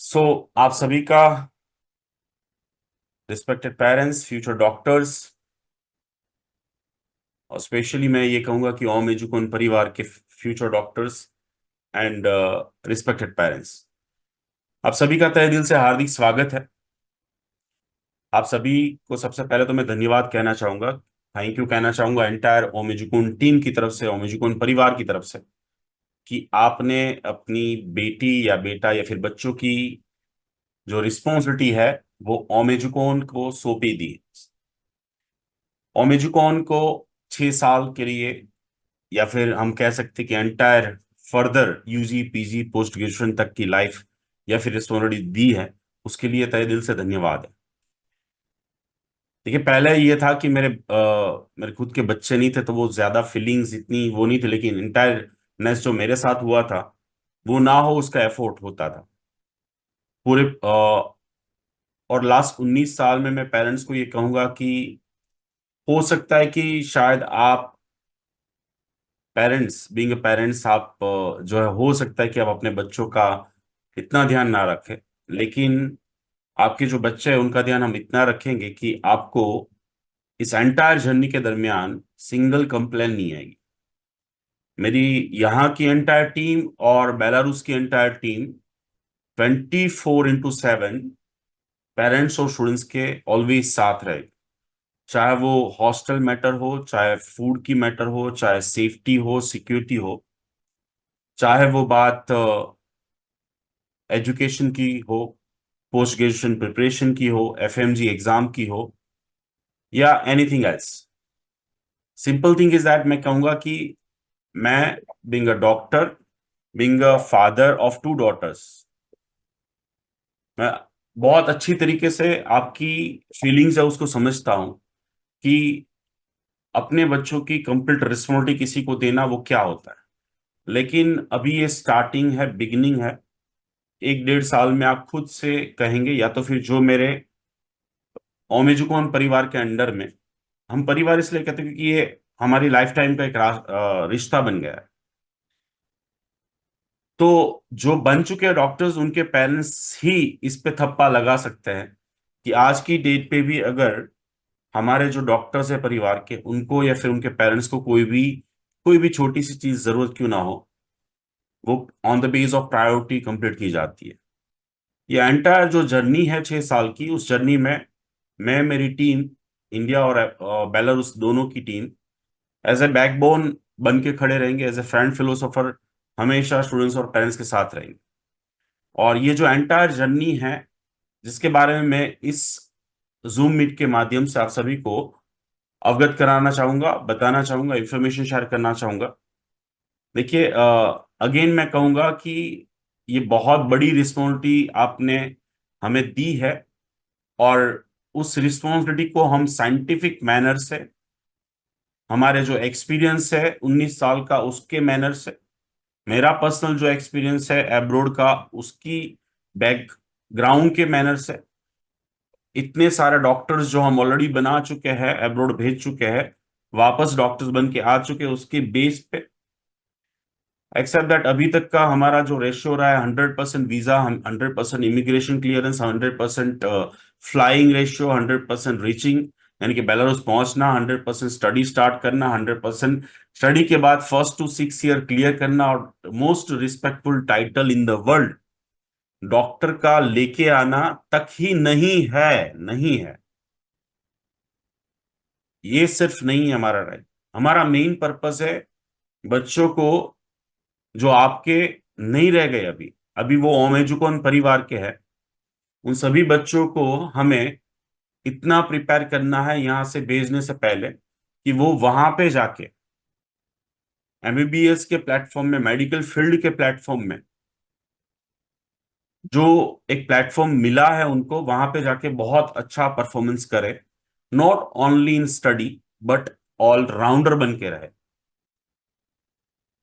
सो आप सभी का रिस्पेक्टेड पेरेंट्स, फ्यूचर डॉक्टर्स और स्पेशली मैं ये कहूंगा कि ओम एजुकन परिवार के future doctors and respected parents, आप सभी का तहे दिल से हार्दिक स्वागत है। आप सभी को सबसे पहले तो मैं धन्यवाद कहना चाहूंगा, थैंक यू कहना चाहूंगा एंटायर ओम एजुकन टीम की तरफ से, ओम एजुकन परिवार की तरफ से, कि आपने अपनी बेटी या बेटा या फिर बच्चों की जो रिस्पॉन्सिबिलिटी है वो ओम एजुकन को सौंपी दी। ओमेजुकॉन को 6 साल के लिए या फिर हम कह सकते कि entire further UG PG post graduation तक की लाइफ या फिर रिस्पॉन्सिबिलिटी दी है, उसके लिए तहे दिल से धन्यवाद है। देखिए, पहले ये था कि मेरे खुद के बच्चे नहीं थे तो वो ज्यादा फीलिंग्स इतनी वो नहीं थी, लेकिन एंटायरनेस जो मेरे साथ हुआ था वो ना हो उसका एफोर्ट होता था पूरे और लास्ट 19 साल में मैं पेरेंट्स को ये कहूंगा कि हो सकता है कि शायद आप पेरेंट्स बीइंग पेरेंट्स आप जो है हो सकता है कि आप अपने बच्चों का इतना ध्यान ना रखें, लेकिन आपके जो बच्चे हैं उनका ध्यान हम इतना रखेंगे कि आपको इस एंटायर जर्नी के दरमियान सिंगल कंप्लेन नहीं आएगी। मेरी यहाँ की एंटायर टीम और बेलारूस की एंटायर टीम 24/7 पेरेंट्स और स्टूडेंट्स के ऑलवेज साथ रहे, चाहे वो हॉस्टल मैटर हो, चाहे फूड की मैटर हो, चाहे सेफ्टी हो, सिक्योरिटी हो, चाहे वो बात एजुकेशन की हो, पोस्ट ग्रेजुएशन प्रिपरेशन की हो, एफएमजी एग्जाम की हो, या anything else. Simple thing is that मैं कहूंगा कि मैं being a doctor, being a father of 2 daughters, मैं बहुत अच्छी तरीके से आपकी फीलिंग्स है उसको समझता हूं कि अपने बच्चों की कंप्लीट रिस्पॉन्सिबिलिटी किसी को देना वो क्या होता है। लेकिन अभी ये स्टार्टिंग है, बिगिनिंग है। 1 1.5 साल में आप खुद से कहेंगे, या तो फिर जो मेरे ओमेजुकॉन परिवार के अंडर में, हम परिवार इसलिए कहते हैं क्योंकि ये हमारी लाइफ टाइम का एक रिश्ता बन गया है। तो जो बन चुके डॉक्टर्स उनके पेरेंट्स ही इस पे थप्पा लगा सकते हैं कि आज की डेट पे भी अगर हमारे जो डॉक्टर्स है परिवार के, उनको या फिर उनके पेरेंट्स को कोई भी छोटी सी चीज जरूरत क्यों ना हो, वो on the base of priority complete की जाती है। ये एंटायर जो जर्नी है 6 साल की, उस जर्नी में मैं, मेरी टीम, इंडिया और बेलारूस दोनों की टीम एज ए बैकबोन बन के खड़े रहेंगे, एज ए फ्रेंड फिलोसोफर हमेशा स्टूडेंट्स और पेरेंट्स के साथ रहेंगे। और ये जो एंटायर जर्नी है जिसके बारे में मैं इस जूम मीट के माध्यम से आप सभी को अवगत कराना चाहूंगा, बताना चाहूंगा, इंफॉर्मेशन शेयर करना चाहूंगा। देखिए, अगेन मैं कहूंगा कि ये बहुत बड़ी रिस्पॉन्सिबिलिटी आपने हमें दी है, और उस रिस्पॉन्सिबिलिटी को हम साइंटिफिक मैनर से, हमारे जो एक्सपीरियंस है 19 साल का उसके मैनर से, मेरा पर्सनल जो एक्सपीरियंस है एब्रोड का उसकी बैकग्राउंड के मैनर से, इतने सारे डॉक्टर्स जो हम ऑलरेडी बना चुके हैं, एब्रोड भेज चुके हैं, वापस डॉक्टर्स बन के आ चुके हैं, उसके बेस पे, एक्सेप्ट दैट अभी तक का हमारा जो रेशियो रहा है 100% visa, 100% immigration clearance, 100% flying ratio, 100% reaching यानी कि बेलारूस पहुंचना, 100% स्टडी स्टार्ट करना, 100% स्टडी के बाद फर्स्ट टू 6 ईयर क्लियर करना, और most respectful title in the world doctor का लेके आना तक ही नहीं है, नहीं है। ये सिर्फ नहीं है हमारा राइट, हमारा मेन पर्पस है बच्चों को जो आपके नहीं रह गए अभी, अभी वो ओमेजुकन परिवार के हैं, उन सभी बच्चों को हमें इतना प्रिपेयर करना है यहां से भेजने से पहले कि वो वहां पे जाके एमबीबीएस के प्लेटफॉर्म में, मेडिकल फील्ड के प्लेटफॉर्म में जो एक प्लेटफॉर्म मिला है उनको, वहां पे जाके बहुत अच्छा परफॉर्मेंस करे, not only in study but all rounder बन के रहे।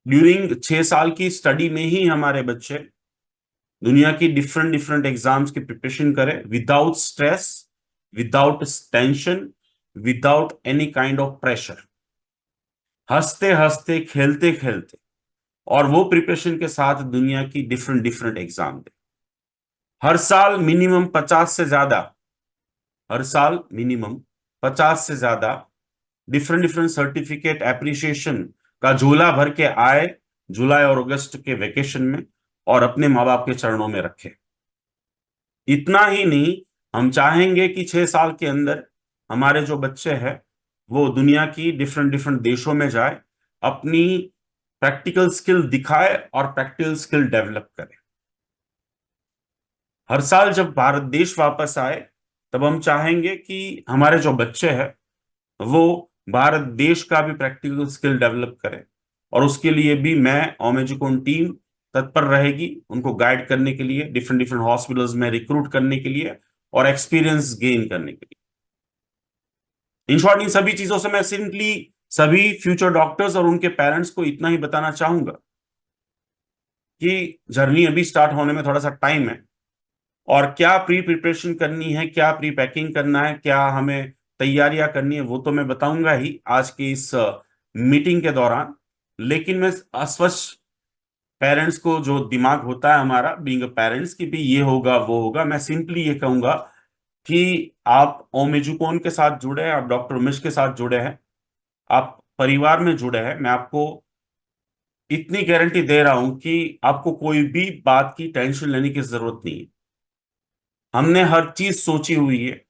ड्यूरिंग 6 साल की स्टडी में ही हमारे बच्चे दुनिया की डिफरेंट डिफरेंट एग्जाम्स की प्रिपरेशन करें without stress, without tension, without any kind of pressure, हंसते हंसते खेलते खेलते, और वो प्रिपरेशन के साथ दुनिया की डिफरेंट डिफरेंट एग्जाम दे। हर साल मिनिमम 50 से ज्यादा, हर साल मिनिमम 50 से ज्यादा डिफरेंट डिफरेंट सर्टिफिकेट एप्रिसिएशन का झोला भर के आए जुलाई और अगस्त के वेकेशन में, और अपने माँ बाप के चरणों में रखे। इतना ही नहीं, हम चाहेंगे कि 6 साल के अंदर हमारे जो बच्चे हैं वो दुनिया की डिफरेंट डिफरेंट देशों में जाए, अपनी प्रैक्टिकल स्किल दिखाए और प्रैक्टिकल स्किल डेवलप करे। हर साल जब भारत देश वापस आए, तब हम चाहेंगे कि हमारे जो बच्चे हैं वो भारत देश का भी प्रैक्टिकल स्किल डेवलप करें। और उसके लिए भी मैं ओमेजिकोन टीम तत्पर रहेगी उनको गाइड करने के लिए, डिफरेंट डिफरेंट हॉस्पिटल्स में रिक्रूट करने के लिए और एक्सपीरियंस गेन करने के लिए। इन शॉर्ट, इन सभी चीजों से मैं सिंपली सभी फ्यूचर डॉक्टर्स और उनके पेरेंट्स को इतना ही बताना चाहूंगा कि जर्नी अभी स्टार्ट होने में थोड़ा सा टाइम है, और क्या प्री प्रिपरेशन करनी है, क्या प्री पैकिंग करना है, क्या हमें तैयारियां करनी है, वो तो मैं बताऊंगा ही आज की इस मीटिंग के दौरान। लेकिन मैं अस्वस्थ पेरेंट्स को, जो दिमाग होता है हमारा बीइंग अ पेरेंट्स, की भी ये होगा वो होगा, मैं सिंपली ये कहूंगा कि आप ओम एजुकोन के साथ जुड़े हैं, आप डॉक्टर उमेश के साथ जुड़े हैं, आप परिवार में जुड़े हैं। मैं आपको इतनी गारंटी दे रहा हूं कि आपको कोई भी बात की टेंशन लेने की जरूरत नहीं है। हमने हर चीज सोची हुई है,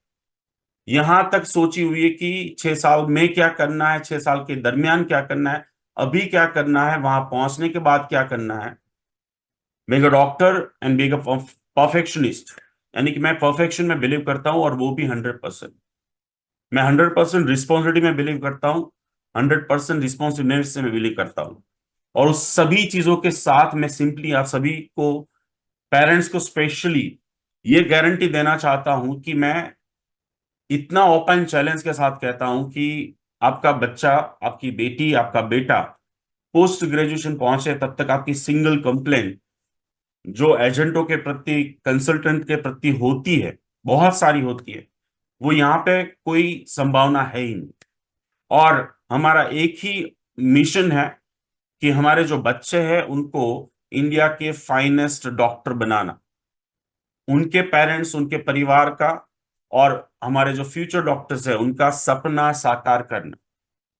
यहां तक सोची हुई है कि 6 साल में क्या करना है, 6 साल के दरमियान क्या करना है, अभी क्या करना है, वहां पहुंचने के बाद क्या करना है। Being a doctor and being a perfectionist, यानी कि मैं परफेक्शन में बिलीव करता हूं, और वो भी 100%। मैं 100% रिस्पॉन्सिबिलिटी में बिलीव करता हूं, 100% रिस्पॉन्सिबिलिटी से मैं बिलीव करता हूं। और उस सभी चीजों के साथ मैं सिंपली आप सभी को, पेरेंट्स को स्पेशली, ये गारंटी देना चाहता हूं कि मैं इतना ओपन चैलेंज के साथ कहता हूं कि आपका बच्चा, आपकी बेटी, आपका बेटा पोस्ट ग्रेजुएशन पहुंचे तब तक आपकी सिंगल कंप्लेंट जो एजेंटों के प्रति, कंसल्टेंट के प्रति होती है, बहुत सारी होती है, वो यहाँ पे कोई संभावना है ही नहीं। और हमारा एक ही मिशन है कि हमारे जो बच्चे हैं उनको इंडिया के फाइनेस्ट डॉक्टर बनाना, उनके पेरेंट्स, उनके परिवार का, और हमारे जो फ्यूचर डॉक्टर्स हैं उनका सपना साकार करना।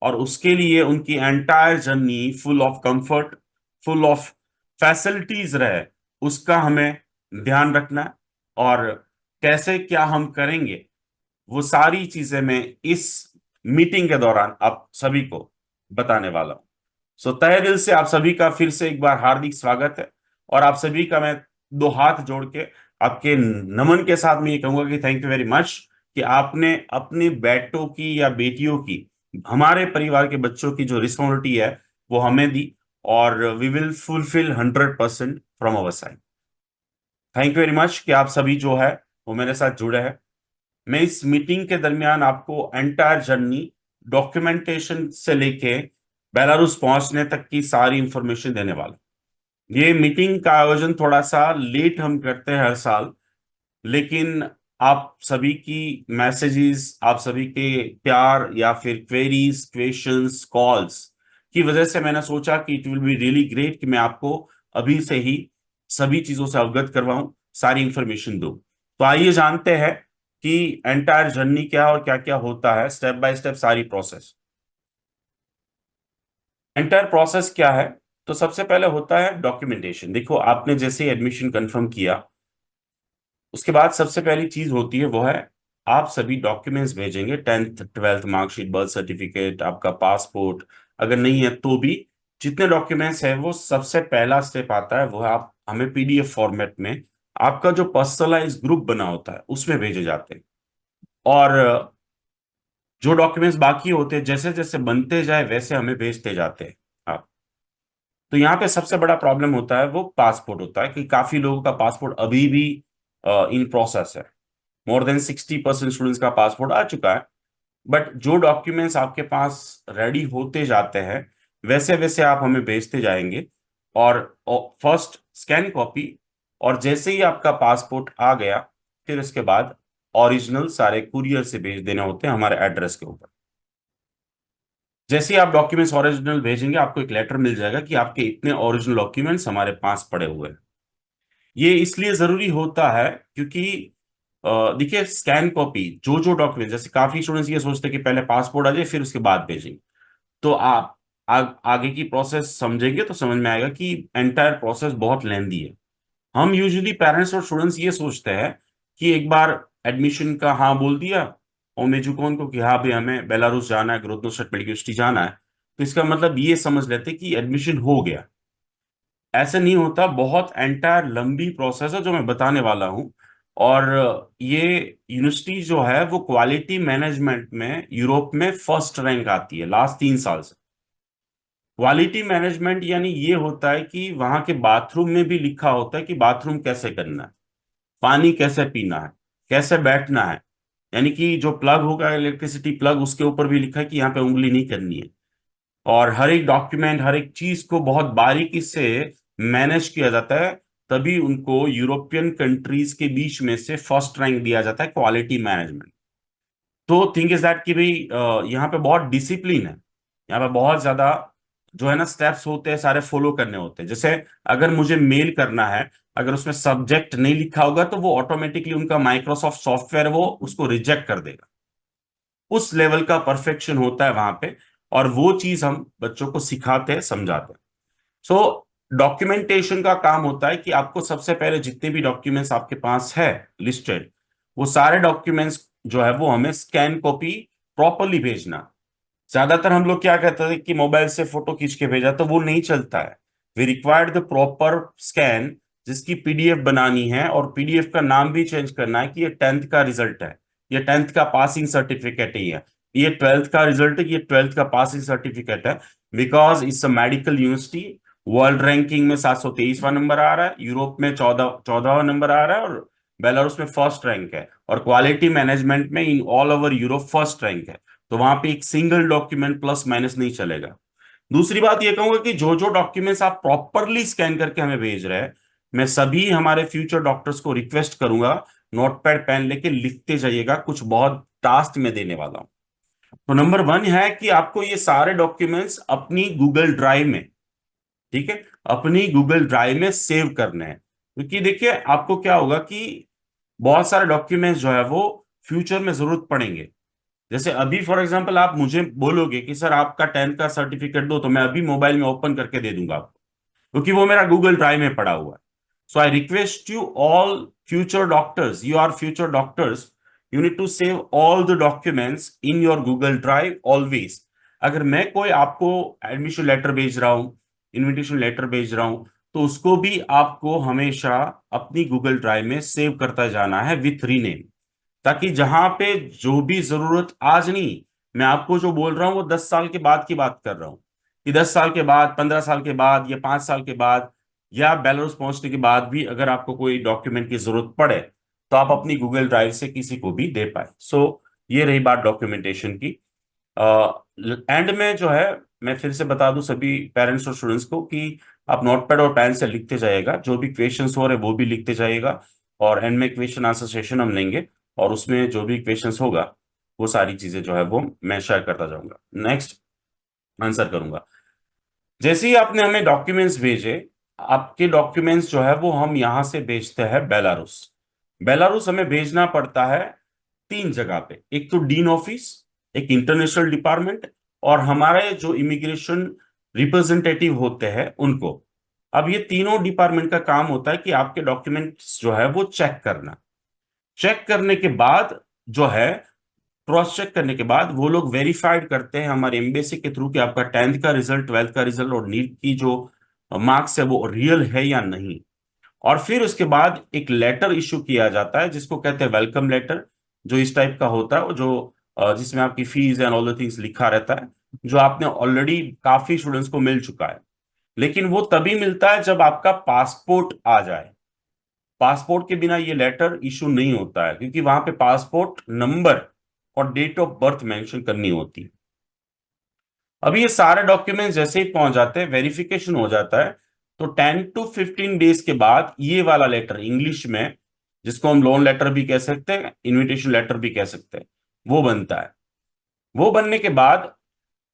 और उसके लिए उनकी entire journey full of comfort, full of facilities रहे, उसका हमें ध्यान रखना है। और कैसे क्या हम करेंगे, वो सारी चीजें मैं इस मीटिंग के दौरान आप सभी को बताने वाला हूं। सो तहे दिल से आप सभी का फिर से एक बार हार्दिक स्वागत है। और आप सभी का मैं दो हाथ जोड़ के आपके नमन के साथ मैं ये कहूंगा कि थैंक यू वेरी मच, कि आपने अपने बेटों की या बेटियों की, हमारे परिवार के बच्चों की जो रिस्पॉन्सिबिलिटी है वो हमें दी, और we will fulfil 100% from our side. Thank you very much कि आप सभी जो है वो मेरे साथ जुड़े हैं। मैं इस मीटिंग के दरमियान आपको एंटायर जर्नी, डॉक्यूमेंटेशन से लेके बेलारूस पहुंचने तक की सारी इंफॉर्मेशन देने वाला हूं। ये मीटिंग का आयोजन थोड़ा सा लेट हम करते हैं हर साल, लेकिन आप सभी की मैसेजेस, आप सभी के प्यार या फिर क्वेरीज, क्वेश्चंस, कॉल्स की वजह से मैंने सोचा कि it will be really great कि मैं आपको अभी से ही सभी चीजों से अवगत करवाऊं, सारी इंफॉर्मेशन दूं। तो आइए जानते हैं कि एंटायर जर्नी क्या है और क्या क्या होता है, स्टेप बाय स्टेप सारी प्रोसेस। एंटायर प्रोसेस क्या है? तो सबसे पहले होता है डॉक्यूमेंटेशन। देखो, आपने जैसे एडमिशन कंफर्म किया, उसके बाद सबसे पहली चीज होती है वो है आप सभी डॉक्यूमेंट्स भेजेंगे, 10th 12th marksheet, birth certificate, आपका पासपोर्ट, अगर नहीं है तो भी जितने डॉक्यूमेंट्स हैं, वो सबसे पहला स्टेप आता है वो है आप हमें पीडीएफ फॉर्मेट में, आपका जो पर्सनलाइज ग्रुप बना होता है उसमें भेजे जाते हैं। और जो डॉक्यूमेंट्स बाकी होते हैं जैसे जैसे बनते जाए वैसे हमें भेजते जाते हैं आप। तो यहाँ पे सबसे बड़ा प्रॉब्लम होता है वो पासपोर्ट होता है, कि काफी लोगों का पासपोर्ट अभी भी इन प्रोसेस है। मोर देन 60% स्टूडेंट्स का पासपोर्ट आ चुका है। बट जो डॉक्यूमेंट्स आपके पास रेडी होते जाते हैं वैसे वैसे आप हमें भेजते जाएंगे। और फर्स्ट स्कैन कॉपी, और जैसे ही आपका पासपोर्ट आ गया, फिर उसके बाद ओरिजिनल सारे कुरियर से भेज देने होते हैं हमारे एड्रेस के ऊपर। जैसे ही आप डॉक्यूमेंट्स ओरिजिनल भेजेंगे, आपको एक लेटर मिल जाएगा कि आपके इतने ओरिजिनल डॉक्यूमेंट्स हमारे पास पड़े हुए हैं। ये इसलिए जरूरी होता है क्योंकि देखिए स्कैन कॉपी जो जो डॉक्यूमेंट, जैसे काफी स्टूडेंट्स ये सोचते हैं कि पहले पासपोर्ट आ जाए फिर उसके बाद भेजेंगे। तो आप आगे की प्रोसेस समझेंगे तो समझ में आएगा कि एंटायर प्रोसेस बहुत लेंदी है। हम यूजुअली पेरेंट्स और स्टूडेंट्स ये सोचते हैं कि एक बार एडमिशन का हाँ बोल दिया और मेजुकोन को कि हाँ भाई हमें बेलारूस जाना है, ग्रोथनो मेडिकल यूनिवर्सिटी जाना है, तो इसका मतलब ये समझ लेते कि एडमिशन हो गया। ऐसे नहीं होता, बहुत एंटायर लंबी प्रोसेस है जो मैं बताने वाला हूँ। और ये यूनिवर्सिटी जो है वो क्वालिटी मैनेजमेंट में यूरोप में फर्स्ट रैंक आती है लास्ट 3 साल से। क्वालिटी मैनेजमेंट यानी ये होता है कि वहां के बाथरूम में भी लिखा होता है कि बाथरूम कैसे करना है, पानी कैसे पीना है, कैसे बैठना है। यानी कि जो प्लग होगा इलेक्ट्रिसिटी प्लग, उसके ऊपर भी लिखा है कि यहाँ पे उंगली नहीं करनी है। और हर एक डॉक्यूमेंट, हर एक चीज को बहुत बारीकी से मैनेज किया जाता है। तभी उनको यूरोपियन कंट्रीज के बीच में से फर्स्ट रैंक दिया जाता है क्वालिटी मैनेजमेंट। तो थिंक इज दैट कि भाई यहाँ पे बहुत डिसिप्लिन है। यहाँ पे बहुत ज्यादा जो है ना स्टेप्स होते हैं, सारे फॉलो करने होते हैं। जैसे अगर मुझे मेल करना है, अगर उसमें सब्जेक्ट नहीं लिखा होगा तो वो ऑटोमेटिकली उनका माइक्रोसॉफ्ट सॉफ्टवेयर वो उसको रिजेक्ट कर देगा। उस लेवल का परफेक्शन होता है वहां पे। और वो चीज हम बच्चों को सिखाते हैं, समझाते हैं। सो डॉक्यूमेंटेशन का काम होता है कि आपको सबसे पहले जितने भी डॉक्यूमेंट्स आपके पास है लिस्टेड, वो सारे डॉक्यूमेंट्स जो है वो हमें स्कैन कॉपी प्रॉपरली भेजना। ज्यादातर हम लोग क्या कहते हैं कि मोबाइल से फोटो खींच के भेजा, तो वो नहीं चलता है। We required the proper scan, जिसकी पीडीएफ बनानी है, और पीडीएफ का नाम भी चेंज करना है कि ये 10th का रिजल्ट है, ये 10th का पासिंग सर्टिफिकेट ही है, ये 12th का रिजल्ट है, ये 12th का पासिंग सर्टिफिकेट है। Because it's a medical university. World ranking में 723वां नंबर आ रहा है, यूरोप में 14वां नंबर आ रहा है, और बेलारूस में फर्स्ट रैंक है, और क्वालिटी मैनेजमेंट में in all over Europe first rank है। तो वहां पे एक सिंगल डॉक्यूमेंट प्लस माइनस नहीं चलेगा। दूसरी बात ये कहूंगा कि जो जो डॉक्यूमेंट्स आप प्रॉपरली स्कैन करके हमें भेज रहे हैं, मैं सभी हमारे फ्यूचर डॉक्टर्स को रिक्वेस्ट करूंगा, नोटपैड पेन लेके लिखते जाइएगा, कुछ बहुत टास्क में देने वाला हूं। तो नंबर 1 है कि आपको ये सारे डॉक्यूमेंट्स अपनी गूगल ड्राइव में, ठीक है, अपनी गूगल ड्राइव में सेव करने हैं। क्योंकि देखिए आपको क्या होगा कि बहुत सारे डॉक्यूमेंट्स जो है वो फ्यूचर में जरूरत पड़ेंगे। जैसे अभी फॉर एग्जांपल आप मुझे बोलोगे कि सर आपका 10th का सर्टिफिकेट दो, तो मैं अभी मोबाइल में ओपन करके दे दूंगा आपको, क्योंकि वो मेरा गूगल ड्राइव में पड़ा हुआ है। So I request you all future doctors, you are future doctors, you need to save all the documents in your Google drive always. अगर मैं कोई आपको एडमिशन लेटर भेज रहा हूं, इनविटेशन लेटर भेज रहा हूं, तो उसको भी आपको हमेशा अपनी गूगल ड्राइव में सेव करता जाना है विथ रीनेम। ताकि जहां पे जो भी जरूरत आज नहीं, मैं आपको जो बोल रहा हूं वो 10 साल के बाद की बात कर रहा हूं, कि 10 साल के बाद, 15 साल के बाद, या 5 साल के बाद, या बेलारूस पहुंचने के बाद भी अगर आपको कोई डॉक्यूमेंट की जरूरत पड़े, तो आप अपनी गूगल ड्राइव से किसी को भी दे पाए। सो ये रही बात डॉक्यूमेंटेशन की। एंड में जो है, मैं फिर से बता दूं सभी पेरेंट्स और स्टूडेंट्स को कि आप नोटपैड और पेन से लिखते जाइएगा, जो भी क्वेश्चंस हो रहे वो भी लिखते जाइएगा। और एंड में क्वेश्चन आंसर सेशन हम लेंगे, और उसमें जो भी क्वेश्चंस होगा वो सारी चीजें जो है वो मैं शेयर करता जाऊंगा, नेक्स्ट आंसर करूंगा। जैसे ही आपने हमें डॉक्यूमेंट्स भेजे, आपके डॉक्यूमेंट्स जो है वो हम यहां से भेजते हैं बेलारूस। बेलारूस हमें भेजना पड़ता है 3 जगह पे, एक तो डीन ऑफिस, एक इंटरनेशनल डिपार्टमेंट, और हमारे जो इमिग्रेशन रिप्रेजेंटेटिव होते हैं उनको। अब ये तीनों डिपार्टमेंट का काम होता है कि आपके डॉक्यूमेंट्स जो है वो चेक करना। चेक करने के बाद जो है, क्रॉस चेक करने के बाद वो लोग वेरीफाइड करते हैं हमारे एम्बेसी के थ्रू कि आपका 10th का रिजल्ट, 12th का रिजल्ट और नीट की जो मार्क्स है वो रियल है या नहीं। और फिर उसके बाद एक लेटर इशू किया जाता है जिसको कहते हैं वेलकम लेटर, जो इस टाइप का होता है, जो जिसमें आपकी fees and all the things लिखा रहता है, जो आपने ऑलरेडी काफी स्टूडेंट्स को मिल चुका है। लेकिन वो तभी मिलता है जब आपका पासपोर्ट आ जाए। पासपोर्ट के बिना ये लेटर इशू नहीं होता है, क्योंकि वहां पे पासपोर्ट नंबर और डेट ऑफ बर्थ मेंशन करनी होती है। अभी ये सारे डॉक्यूमेंट्स जैसे ही पहुंच जाते हैं, वेरिफिकेशन हो जाता है, तो 10 to 15 डेज के बाद ये वाला लेटर इंग्लिश में, जिसको हम लोन लेटर भी कह सकते हैं, इनविटेशन लेटर भी कह सकते हैं, वो बनता है। वो बनने के बाद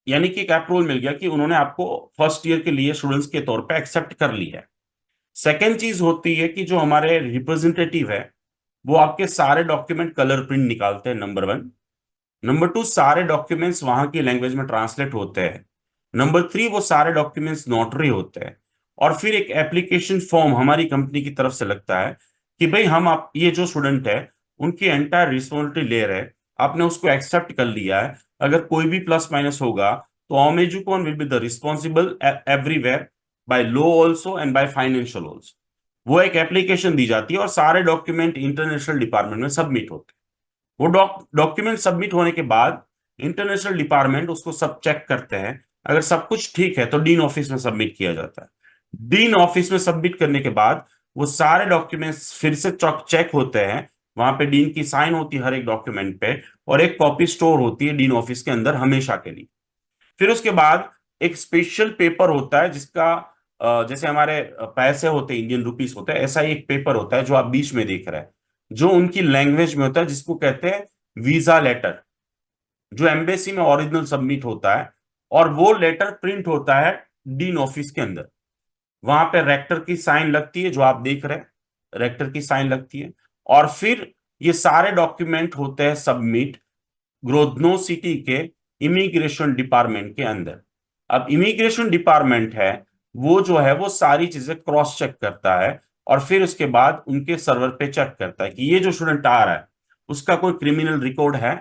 यानी कि एक अप्रूवल मिल गया कि उन्होंने आपको फर्स्ट ईयर के लिए स्टूडेंट्स के तौर पे एक्सेप्ट कर लिया है। सेकेंड चीज होती है कि जो हमारे रिप्रेजेंटेटिव है वो आपके सारे डॉक्यूमेंट कलर प्रिंट निकालते हैं, नंबर वन। नंबर टू, सारे डॉक्यूमेंट्स वहां की लैंग्वेज में ट्रांसलेट होते हैं। नंबर थ्री, वो सारे डॉक्यूमेंट्स नोटरी होते हैं। और फिर एक एप्लीकेशन फॉर्म हमारी कंपनी की तरफ से लगता है कि भाई हम, आप ये जो स्टूडेंट है उनकी एंटायर रिस्पॉन्सिबिलिटी ले रहे हैं, आपने उसको एक्सेप्ट कर लिया है। अगर कोई भी प्लस माइनस होगा तो ओमेजुकॉन will be the responsible everywhere, by law also and by financial also. वो एक एप्लीकेशन दी जाती है और सारे डॉक्यूमेंट इंटरनेशनल डिपार्टमेंट में सबमिट होते हैं। वो डॉक्यूमेंट सबमिट होने के बाद इंटरनेशनल डिपार्टमेंट उसको सब चेक करते हैं। अगर सब कुछ ठीक है तो डीन ऑफिस में सबमिट किया जाता है। डीन ऑफिस में सबमिट करने के बाद वो सारे डॉक्यूमेंट्स फिर से चेक होते हैं। वहां पे डीन की साइन होती है हर एक डॉक्यूमेंट पे, और एक कॉपी स्टोर होती है डीन ऑफिस के अंदर हमेशा के लिए। फिर उसके बाद एक स्पेशल पेपर होता है जिसका जैसे हमारे पैसे होते हैं, इंडियन रुपीस होते हैं, ऐसा ही एक पेपर होता है जो आप बीच में देख रहे हैं, जो उनकी लैंग्वेज में होता है, जिसको कहते हैं वीजा लेटर, जो एम्बेसी में ओरिजिनल सबमिट होता है। और वो लेटर प्रिंट होता है डीन ऑफिस के अंदर। वहां पे रेक्टर की साइन लगती है, जो आप देख रहे हैं रेक्टर की साइन लगती है। और फिर ये सारे डॉक्यूमेंट होते हैं सबमिट ग्रोदनो सिटी के इमिग्रेशन डिपार्टमेंट के अंदर। अब इमिग्रेशन डिपार्टमेंट है वो जो है वो सारी चीजें क्रॉस चेक करता है, और फिर उसके बाद उनके सर्वर पे चेक करता है कि ये जो स्टूडेंट आ रहा है उसका कोई क्रिमिनल रिकॉर्ड है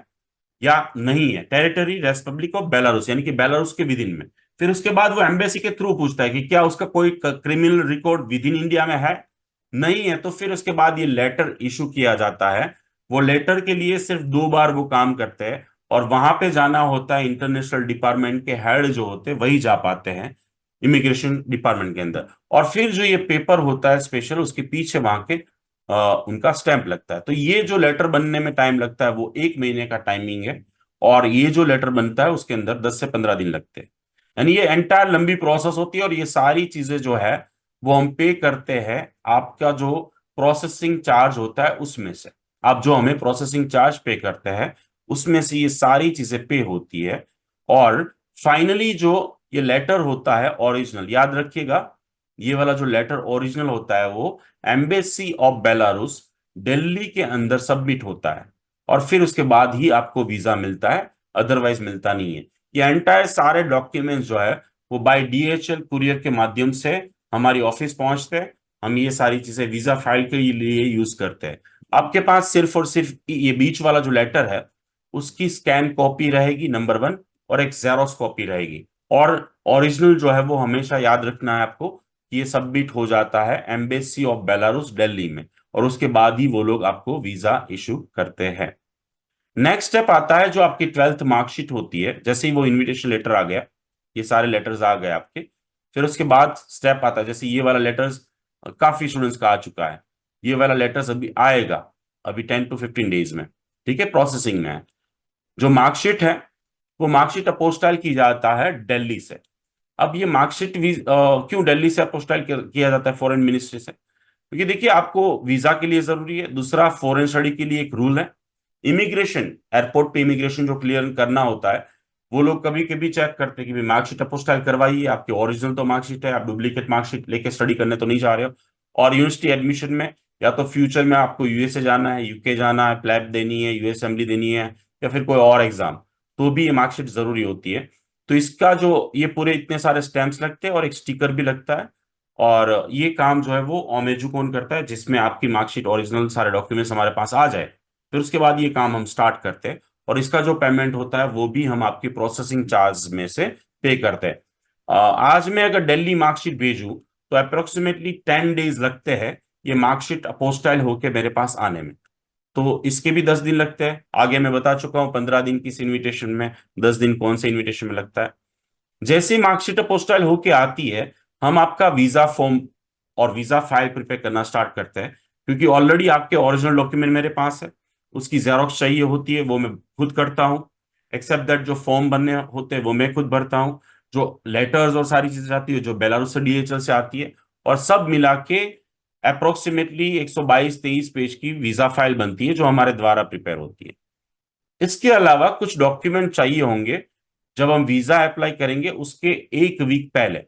या नहीं है, टेरिटरी रिपब्लिक ऑफ बेलारूस यानी कि बेलारूस के विद इन में। फिर उसके बाद वो एम्बेसी के थ्रू पूछता है कि क्या उसका कोई criminal record with in India में है। नहीं है तो फिर उसके बाद ये लेटर इशू किया जाता है। वो लेटर के लिए सिर्फ 2 बार वो काम करते हैं, और वहां पे जाना होता है इंटरनेशनल डिपार्टमेंट के हेड जो होते हैं वही जा पाते हैं इमिग्रेशन डिपार्टमेंट के अंदर। और फिर जो ये पेपर होता है स्पेशल, उसके पीछे वहां के उनका स्टैंप लगता है। तो ये जो लेटर बनने में टाइम लगता है वो 1 महीने का टाइमिंग है। और ये जो लेटर बनता है उसके अंदर 10 से 15 दिन लगते हैं। यानी ये एंटायर लंबी प्रोसेस होती है, और ये सारी चीजें जो है वो हम पे करते हैं आपका जो प्रोसेसिंग चार्ज होता है उसमें से। आप जो हमें प्रोसेसिंग चार्ज पे करते हैं उसमें से ये सारी चीजें पे होती है। और फाइनली जो ये लेटर होता है ओरिजिनल, याद रखिएगा, ये वाला जो लेटर ओरिजिनल होता है वो एम्बेसी ऑफ बेलारूस दिल्ली के अंदर सबमिट होता है, और फिर उसके बाद ही आपको वीजा मिलता है, अदरवाइज मिलता नहीं है। ये एंटायर सारे डॉक्यूमेंट्स जो है वो बाय डीएचएल कुरियर के माध्यम से हमारी ऑफिस पहुंचते हैं। हम ये सारी चीजें वीजा फाइल के लिए यूज करते हैं। आपके पास सिर्फ और सिर्फ ये बीच वाला जो लेटर है उसकी स्कैन कॉपी रहेगी, नंबर वन, और एक जेरोक्स कॉपी रहेगी। और ओरिजिनल जो है वो हमेशा याद रखना है आपको कि ये सबमिट हो जाता है एम्बेसी ऑफ बेलारूस दिल्ली में, और उसके बाद ही वो लोग आपको वीजा इशू करते हैं। नेक्स्ट स्टेप आता है जो आपकी 12th मार्कशीट होती है। जैसे ही वो इनविटेशन लेटर आ गया, ये सारे लेटर्स आ गए आपके, फिर उसके बाद स्टेप आता है, जैसे ये वाला लेटर्स काफी स्टूडेंट्स का आ चुका है, ये वाला लेटर्स अभी आएगा, अभी 10 to 15 डेज में, ठीक है, प्रोसेसिंग में है। जो मार्कशीट है वो मार्कशीट अपोस्टाइल की जाता है दिल्ली से। अब ये मार्कशीट क्यों दिल्ली से अपोस्टाइल किया जाता है फॉरेन मिनिस्ट्री से? क्योंकि देखिए आपको वीजा के लिए जरूरी है, दूसरा फॉरेन स्टडी के लिए एक रूल है। इमिग्रेशन, एयरपोर्ट पे इमिग्रेशन जो क्लियर करना होता है, वो लोग कभी कभी चेक करते हैं कि भाई मार्कशीट अपोस्टाइल करवाइए, आपकी ओरिजिनल तो मार्कशीट है, आप डुप्लीकेट मार्कशीट लेके स्टडी करने तो नहीं जा रहे हो। और यूनिवर्सिटी एडमिशन में या तो फ्यूचर में आपको यूएसए जाना है, यूके जाना है, प्लैब देनी है, यूएस असेंबली देनी है, या फिर कोई और एग्जाम, तो भी ये मार्कशीट जरूरी होती है। तो इसका जो ये पूरे इतने सारे स्टैंप्स लगते हैं और एक स्टिकर भी लगता है, और ये काम जो है वो ओमेजुकोन करता है, जिसमें आपकी मार्कशीट ओरिजिनल सारे डॉक्यूमेंट्स हमारे पास आ जाए, फिर उसके बाद ये काम हम स्टार्ट करते हैं। और इसका जो पेमेंट होता है वो भी हम आपकी प्रोसेसिंग चार्ज में से पे करते हैं। आज मैं अगर दिल्ली मार्कशीट भेजूं तो अप्रोक्सीमेटली 10 डेज लगते हैं ये मार्कशीट अपोस्टाइल होके मेरे पास आने में। तो इसके भी 10 दिन लगते हैं। आगे मैं बता चुका हूँ 15 दिन किस इनविटेशन में, 10 दिन कौन से इनविटेशन में लगता है। जैसे ही मार्कशीट अपोस्टाइल होके आती है, हम आपका वीजा फॉर्म और वीजा फाइल प्रिपेयर करना स्टार्ट करते हैं, क्योंकि ऑलरेडी आपके ओरिजिनल डॉक्यूमेंट मेरे पास है, उसकी जेरोक्स चाहिए होती है, वो मैं खुद करता हूँ। एक्सेप्ट दैट जो फॉर्म बनने होते हैं वो मैं खुद भरता हूँ। जो लेटर्स और सारी चीजें आती है जो बेलारूस से डीएचएल से आती है, और सब मिला के अप्रोक्सीमेटली 122-23 पेज की वीजा फाइल बनती है जो हमारे द्वारा प्रिपेयर होती है। इसके अलावा कुछ डॉक्यूमेंट चाहिए होंगे जब हम वीजा अप्लाई करेंगे उसके 1 वीक पहले।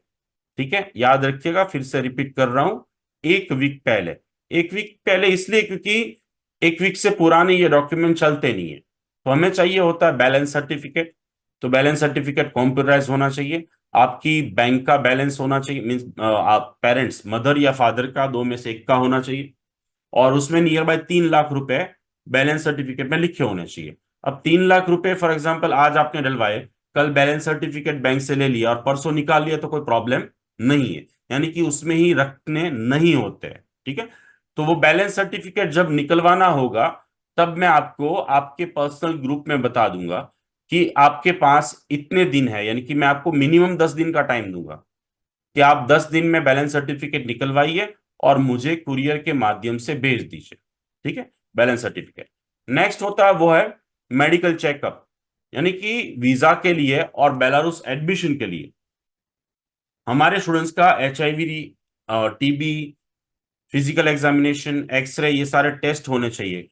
ठीक है, याद रखिएगा, फिर से रिपीट कर रहा हूं, एक वीक पहले। एक वीक पहले इसलिए क्योंकि एक वीक से पुराने ये डॉक्यूमेंट चलते नहीं है, तो हमें चाहिए होता है बैलेंस सर्टिफिकेट। तो बैलेंस सर्टिफिकेट कंप्यूटराइज होना चाहिए, आपकी बैंक का बैलेंस होना चाहिए, मीन्स आप पेरेंट्स मदर या फादर का दो में से एक का होना चाहिए, और उसमें नियर बाय 3 लाख रुपए बैलेंस सर्टिफिकेट में लिखे होने चाहिए। अब 3 लाख रुपए फॉर एग्जाम्पल आज आपने डलवाए, कल बैलेंस सर्टिफिकेट बैंक से ले लिया और परसों निकाल लिया तो कोई प्रॉब्लम नहीं है, यानी कि उसमें ही रखने नहीं होते हैं। ठीक है, तो वो बैलेंस सर्टिफिकेट जब निकलवाना होगा तब मैं आपको आपके पर्सनल ग्रुप में बता दूंगा कि आपके पास इतने दिन है, यानी कि मैं आपको मिनिमम 10 दिन का टाइम दूंगा कि आप 10 दिन में बैलेंस सर्टिफिकेट निकलवाइए और मुझे कुरियर के माध्यम से भेज दीजिए। ठीक है, बैलेंस सर्टिफिकेट। नेक्स्ट होता है वो है मेडिकल चेकअप, यानी कि वीजा के लिए और बेलारूस एडमिशन के लिए हमारे स्टूडेंट्स का HIV, TB, physical examination, X-ray, ये सारे टेस्ट होने चाहिए।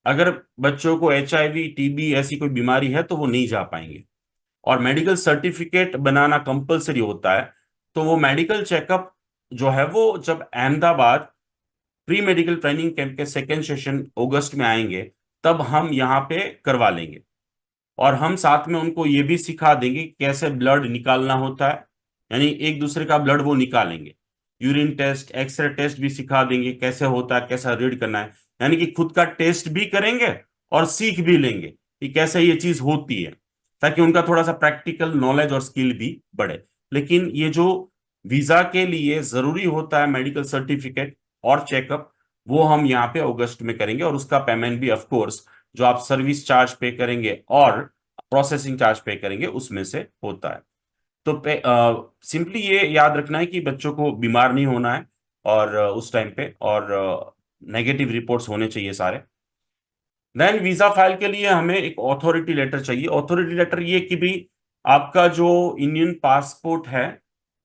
अगर बच्चों को HIV, टीबी ऐसी कोई बीमारी है तो वो नहीं जा पाएंगे, और मेडिकल सर्टिफिकेट बनाना कंपलसरी होता है। तो वो मेडिकल चेकअप जो है वो जब Ahmedabad pre medical training camp के सेकेंड सेशन अगस्त में आएंगे तब हम यहाँ पे करवा लेंगे, और हम साथ में उनको ये भी सिखा देंगे कि कैसे ब्लड निकालना होता है, यानी एक दूसरे का ब्लड वो निकालेंगे। यूरिन टेस्ट, एक्सरे टेस्ट भी सिखा देंगे कैसे होता है, कैसा रीड करना है, यानी कि खुद का टेस्ट भी करेंगे और सीख भी लेंगे कि कैसे ये चीज होती है, ताकि उनका थोड़ा सा प्रैक्टिकल नॉलेज और स्किल भी बढ़े। लेकिन ये जो वीजा के लिए जरूरी होता है मेडिकल सर्टिफिकेट और चेकअप, वो हम यहाँ पे अगस्त में करेंगे, और उसका पेमेंट भी ऑफ कोर्स जो आप सर्विस चार्ज पे करेंगे और प्रोसेसिंग चार्ज पे करेंगे उसमें से होता है। तो सिंपली ये याद रखना है कि बच्चों को बीमार नहीं होना है, और उस टाइम पे, और नेगेटिव रिपोर्ट्स होने चाहिए सारे। देन वीजा फाइल के लिए हमें एक ऑथोरिटी लेटर चाहिए। ऑथोरिटी लेटर ये कि भी आपका जो इंडियन पासपोर्ट है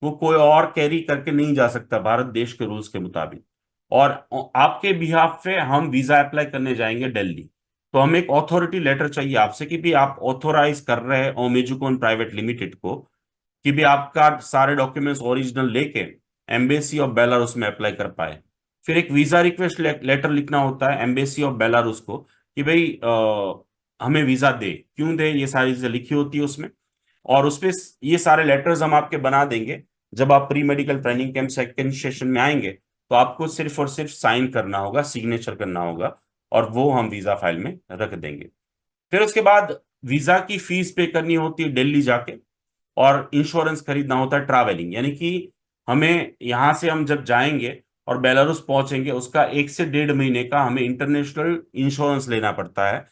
वो कोई और कैरी करके नहीं जा सकता भारत देश के रूल्स के मुताबिक, और आपके बिहाफ पे हम वीजा अप्लाई करने जाएंगे दिल्ली, तो हमें एक ऑथोरिटी लेटर चाहिए आपसे कि भी आप ऑथोराइज कर रहे हैं ओमेजुकोन प्राइवेट लिमिटेड को कि भी आपका सारे डॉक्यूमेंट्स ओरिजिनल लेके एम्बेसी ऑफ बेलारूस में अप्लाई कर पाए। फिर एक वीजा रिक्वेस्ट लेटर लिखना होता है एम्बेसी ऑफ बेलारूस को कि भाई हमें वीजा दे, क्यों दे, ये सारी चीजें लिखी होती है उसमें। और उसपे ये सारे लेटर्स हम आपके बना देंगे। जब आप pre medical training camp second session में आएंगे तो आपको सिर्फ और सिर्फ साइन करना होगा, सिग्नेचर करना होगा, और वो हम वीजा फाइल में रख देंगे। फिर उसके बाद वीजा की फीस पे करनी होती है दिल्ली जाके, और इंश्योरेंस खरीदना होता है ट्रैवलिंग, यानी कि हमें यहाँ से हम जब जाएंगे और बेलारूस पहुंचेंगे उसका 1 से 1.5 महीने का हमें इंटरनेशनल इंश्योरेंस लेना पड़ता है।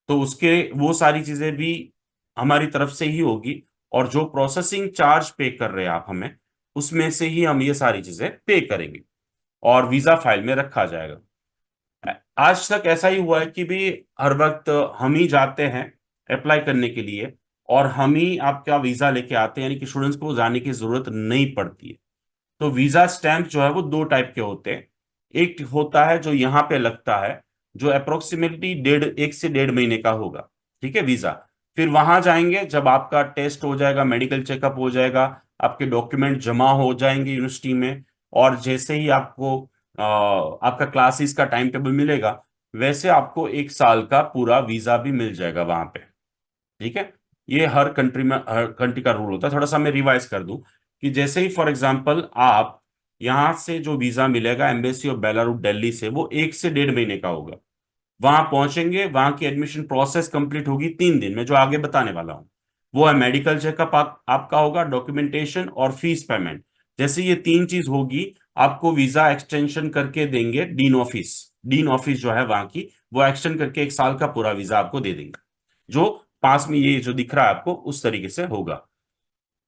तो उसके वो सारी चीजें भी हमारी तरफ से ही होगी, और जो प्रोसेसिंग चार्ज पे कर रहे हैं आप हमें, उसमें से ही हम ये सारी चीजें पे करेंगे और वीजा फाइल में रखा जाएगा। आज तक ऐसा ही हुआ है कि भी हर वक्त हम ही जाते हैं अप्लाई करने के लिए और हम ही आपका वीजा लेके आते हैं, यानी कि स्टूडेंट्स को जाने की जरूरत नहीं पड़ती है। तो वीजा स्टैंप जो है वो 2 टाइप के होते हैं। एक होता है जो यहाँ पे लगता है, जो अप्रोक्सीमेटली 1 से 1.5 महीने का होगा। ठीक है, वीजा। फिर वहां जाएंगे, जब आपका टेस्ट हो जाएगा, मेडिकल चेकअप हो जाएगा, आपके डॉक्यूमेंट जमा हो जाएंगे यूनिवर्सिटी में, और जैसे ही आपको आपका क्लासेस का टाइम टेबल मिलेगा वैसे आपको 1 साल का पूरा वीजा भी मिल जाएगा वहां पे। ठीक है, ये हर कंट्री में, हर कंट्री का रूल होता है। थोड़ा सा मैं रिवाइज कर दूं कि जैसे ही फॉर एग्जांपल आप यहां से जो वीजा मिलेगा एम्बेसी ऑफ बेलारूस दिल्ली से, वो 1 से 1.5 महीने का होगा। वहां पहुंचेंगे, वहां की एडमिशन प्रोसेस कंप्लीट होगी 3 दिन में, जो आगे बताने वाला हूं। वो है मेडिकल चेकअप आपका होगा, डॉक्यूमेंटेशन और फीस पेमेंट। जैसे ये 3 चीज होगी, आपको वीजा एक्सटेंशन करके देंगे डीन ऑफिस। डीन ऑफिस जो है वहां की, वो एक्सटेंड करके 1 साल का पूरा वीजा आपको दे देंगे, जो पास में ये जो दिख रहा है आपको उस तरीके से होगा।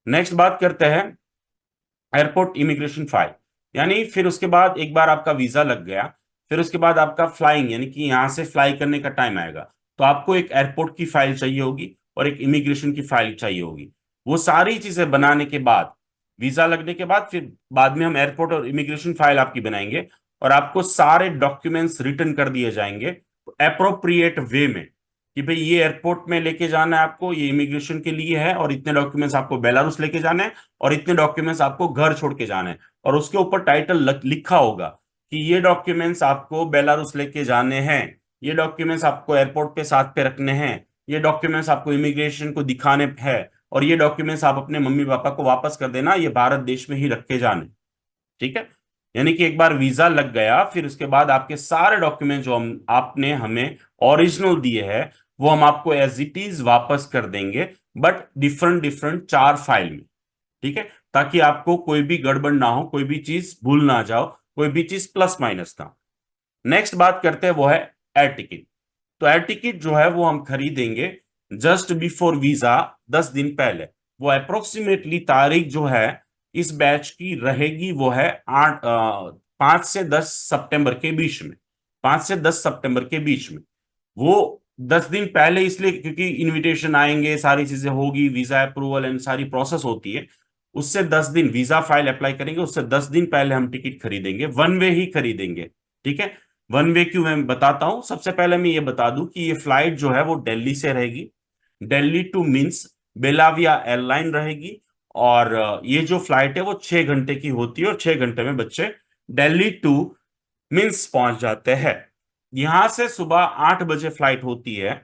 नेक्स्ट बात करते हैं एयरपोर्ट इमिग्रेशन फाइल। यानी फिर उसके बाद एक बार आपका वीजा लग गया, फिर उसके बाद आपका फ्लाइंग, यानी कि यहां से फ्लाई करने का टाइम आएगा, तो आपको एक एयरपोर्ट की फाइल चाहिए होगी और एक इमिग्रेशन की फाइल चाहिए होगी। वो सारी चीजें बनाने के बाद, वीजा लगने के बाद, फिर बाद में हम एयरपोर्ट और इमिग्रेशन फाइल आपकी बनाएंगे, और आपको सारे डॉक्यूमेंट्स रिटर्न कर दिए जाएंगे अप्रोप्रिएट वे में कि भाई ये एयरपोर्ट में लेके जाना है आपको, ये इमिग्रेशन के लिए है, और इतने डॉक्यूमेंट्स आपको बेलारूस लेके जाना है, और इतने डॉक्यूमेंट्स आपको घर छोड़ के जाना है। और उसके ऊपर टाइटल लिखा होगा कि ये डॉक्यूमेंट्स आपको बेलारूस लेके जाने हैं, ये डॉक्यूमेंट्स आपको एयरपोर्ट पे साथ पे रखने हैं, ये डॉक्यूमेंट्स आपको इमिग्रेशन को दिखाने हैं, और ये डॉक्यूमेंट्स आप अपने मम्मी पापा को वापस कर देना, ये भारत देश में ही रख के जाने। ठीक है। यानी कि एक बार वीजा लग गया, फिर उसके बाद आपके सारे डॉक्यूमेंट जो हम आपने हमें ओरिजिनल दिए हैं वो हम आपको एज इट इज वापस कर देंगे, बट डिफरेंट डिफरेंट 4 फाइल में। ठीक है, ताकि आपको कोई भी गड़बड़ ना हो, कोई भी चीज भूल ना जाओ, कोई भी चीज प्लस माइनस ना हो। नेक्स्ट बात करते हैं वो है एयर टिकट। तो एयर टिकट जो है वो हम खरीदेंगे जस्ट बिफोर वीजा, 10 दिन पहले। वो अप्रोक्सीमेटली तारीख जो है इस बैच की रहेगी वो है 5 से 10 सितंबर के बीच में। 5 से 10 सितंबर के बीच में। वो 10 दिन पहले इसलिए क्योंकि इनविटेशन आएंगे, सारी चीजें होगी, वीजा अप्रूवल एंड सारी प्रोसेस होती है। उससे 10 दिन वीजा फाइल अप्लाई करेंगे, उससे 10 दिन पहले हम टिकट खरीदेंगे, वन वे ही खरीदेंगे। ठीक है। वन वे क्यों मैं बताता हूं। सबसे पहले मैं ये बता दूं कि ये फ्लाइट जो है वो दिल्ली से रहेगी, दिल्ली टू मिन्स बेलाविया एयरलाइन रहेगी। और ये जो फ्लाइट है वो 6 घंटे की होती है, और 6 घंटे में बच्चे दिल्ली टू मिन्स पहुंच जाते हैं। यहां से सुबह 8 बजे फ्लाइट होती है,